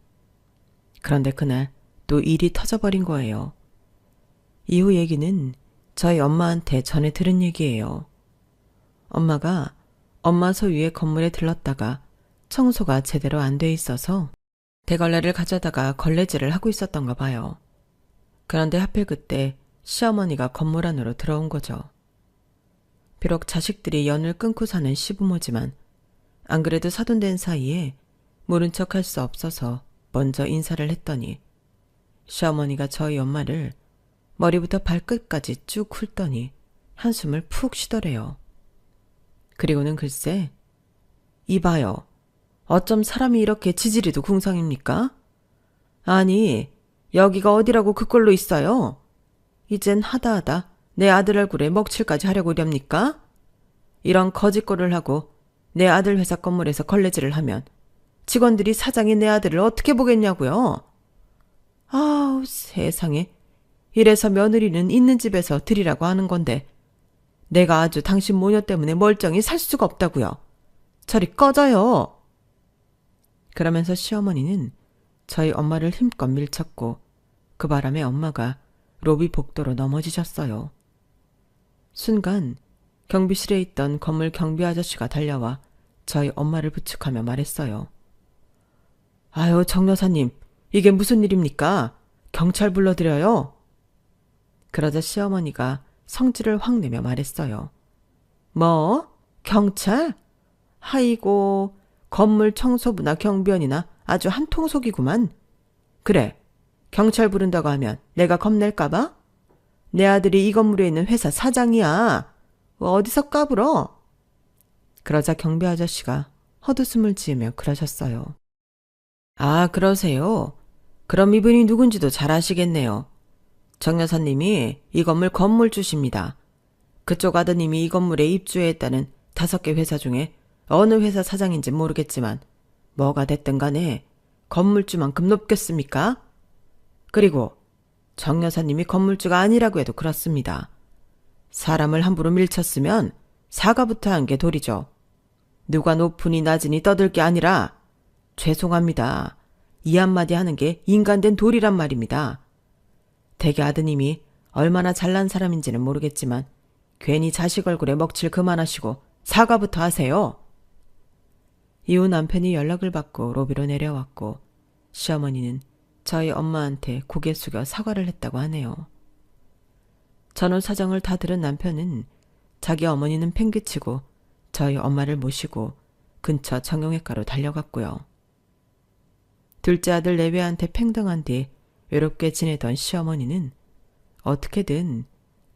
그런데 그날 또 일이 터져버린 거예요. 이후 얘기는 저희 엄마한테 전해 들은 얘기예요. 엄마가 엄마 소유의 건물에 들렀다가 청소가 제대로 안 돼 있어서 대걸레를 가져다가 걸레질을 하고 있었던가 봐요. 그런데 하필 그때 시어머니가 건물 안으로 들어온 거죠. 비록 자식들이 연을 끊고 사는 시부모지만 안 그래도 사돈된 사이에 모른 척할 수 없어서 먼저 인사를 했더니 시어머니가 저희 엄마를 머리부터 발끝까지 쭉 훑더니 한숨을 푹 쉬더래요. 그리고는 글쎄, 이봐요. 어쩜 사람이 이렇게 지지리도 궁상입니까? 아니, 여기가 어디라고 그꼴로 있어요? 이젠 하다하다 내 아들 얼굴에 먹칠까지 하려고 이렵니까? 이런 거짓꼴을 하고 내 아들 회사 건물에서 걸레질을 하면 직원들이 사장이 내 아들을 어떻게 보겠냐고요? 아우 세상에. 이래서 며느리는 있는 집에서 드리라고 하는 건데 내가 아주 당신 모녀 때문에 멀쩡히 살 수가 없다고요. 저리 꺼져요. 그러면서 시어머니는 저희 엄마를 힘껏 밀쳤고 그 바람에 엄마가 로비 복도로 넘어지셨어요. 순간 경비실에 있던 건물 경비 아저씨가 달려와 저희 엄마를 부축하며 말했어요. 아유, 정 여사님, 이게 무슨 일입니까? 경찰 불러드려요? 그러자 시어머니가 성질을 확 내며 말했어요. 뭐? 경찰? 아이고, 건물 청소부나 경비원이나 아주 한통속이구만. 그래, 경찰 부른다고 하면 내가 겁낼까봐? 내 아들이 이 건물에 있는 회사 사장이야. 어디서 까불어? 그러자 경비 아저씨가 헛웃음을 지으며 그러셨어요. 아, 그러세요? 그럼 이분이 누군지도 잘 아시겠네요. 정 여사님이 이 건물 건물주십니다. 그쪽 아드님이 이 건물에 입주했다는 5개 회사 중에 어느 회사 사장인지 모르겠지만 뭐가 됐든 간에 건물주만큼 높겠습니까? 그리고 정 여사님이 건물주가 아니라고 해도 그렇습니다. 사람을 함부로 밀쳤으면 사과부터 한 게 도리죠. 누가 높으니 낮으니 떠들 게 아니라 죄송합니다. 이 한마디 하는 게 인간된 도리란 말입니다. 대개 아드님이 얼마나 잘난 사람인지는 모르겠지만 괜히 자식 얼굴에 먹칠 그만하시고 사과부터 하세요. 이후 남편이 연락을 받고 로비로 내려왔고 시어머니는 저희 엄마한테 고개 숙여 사과를 했다고 하네요. 전후 사정을 다 들은 남편은 자기 어머니는 팽개치고 저희 엄마를 모시고 근처 정형외과로 달려갔고요. 둘째 아들 내외한테 팽당한 뒤 외롭게 지내던 시어머니는 어떻게든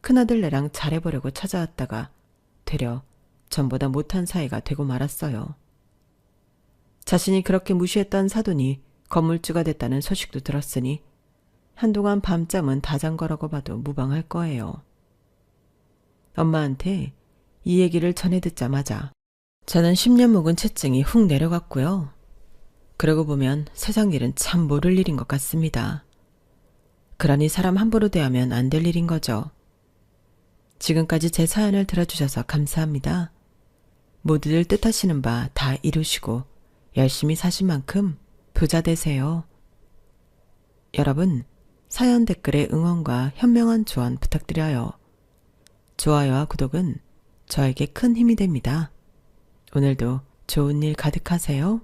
큰아들네랑 잘해보려고 찾아왔다가 되려 전보다 못한 사이가 되고 말았어요. 자신이 그렇게 무시했던 사돈이 건물주가 됐다는 소식도 들었으니 한동안 밤잠은 다 잔 거라고 봐도 무방할 거예요. 엄마한테 이 얘기를 전해 듣자마자 저는 10년 묵은 채증이 훅 내려갔고요. 그러고 보면 세상 일은 참 모를 일인 것 같습니다. 그러니 사람 함부로 대하면 안 될 일인 거죠. 지금까지 제 사연을 들어주셔서 감사합니다. 모두들 뜻하시는 바 다 이루시고 열심히 사신 만큼 부자 되세요. 여러분, 사연 댓글에 응원과 현명한 조언 부탁드려요. 좋아요와 구독은 저에게 큰 힘이 됩니다. 오늘도 좋은 일 가득하세요.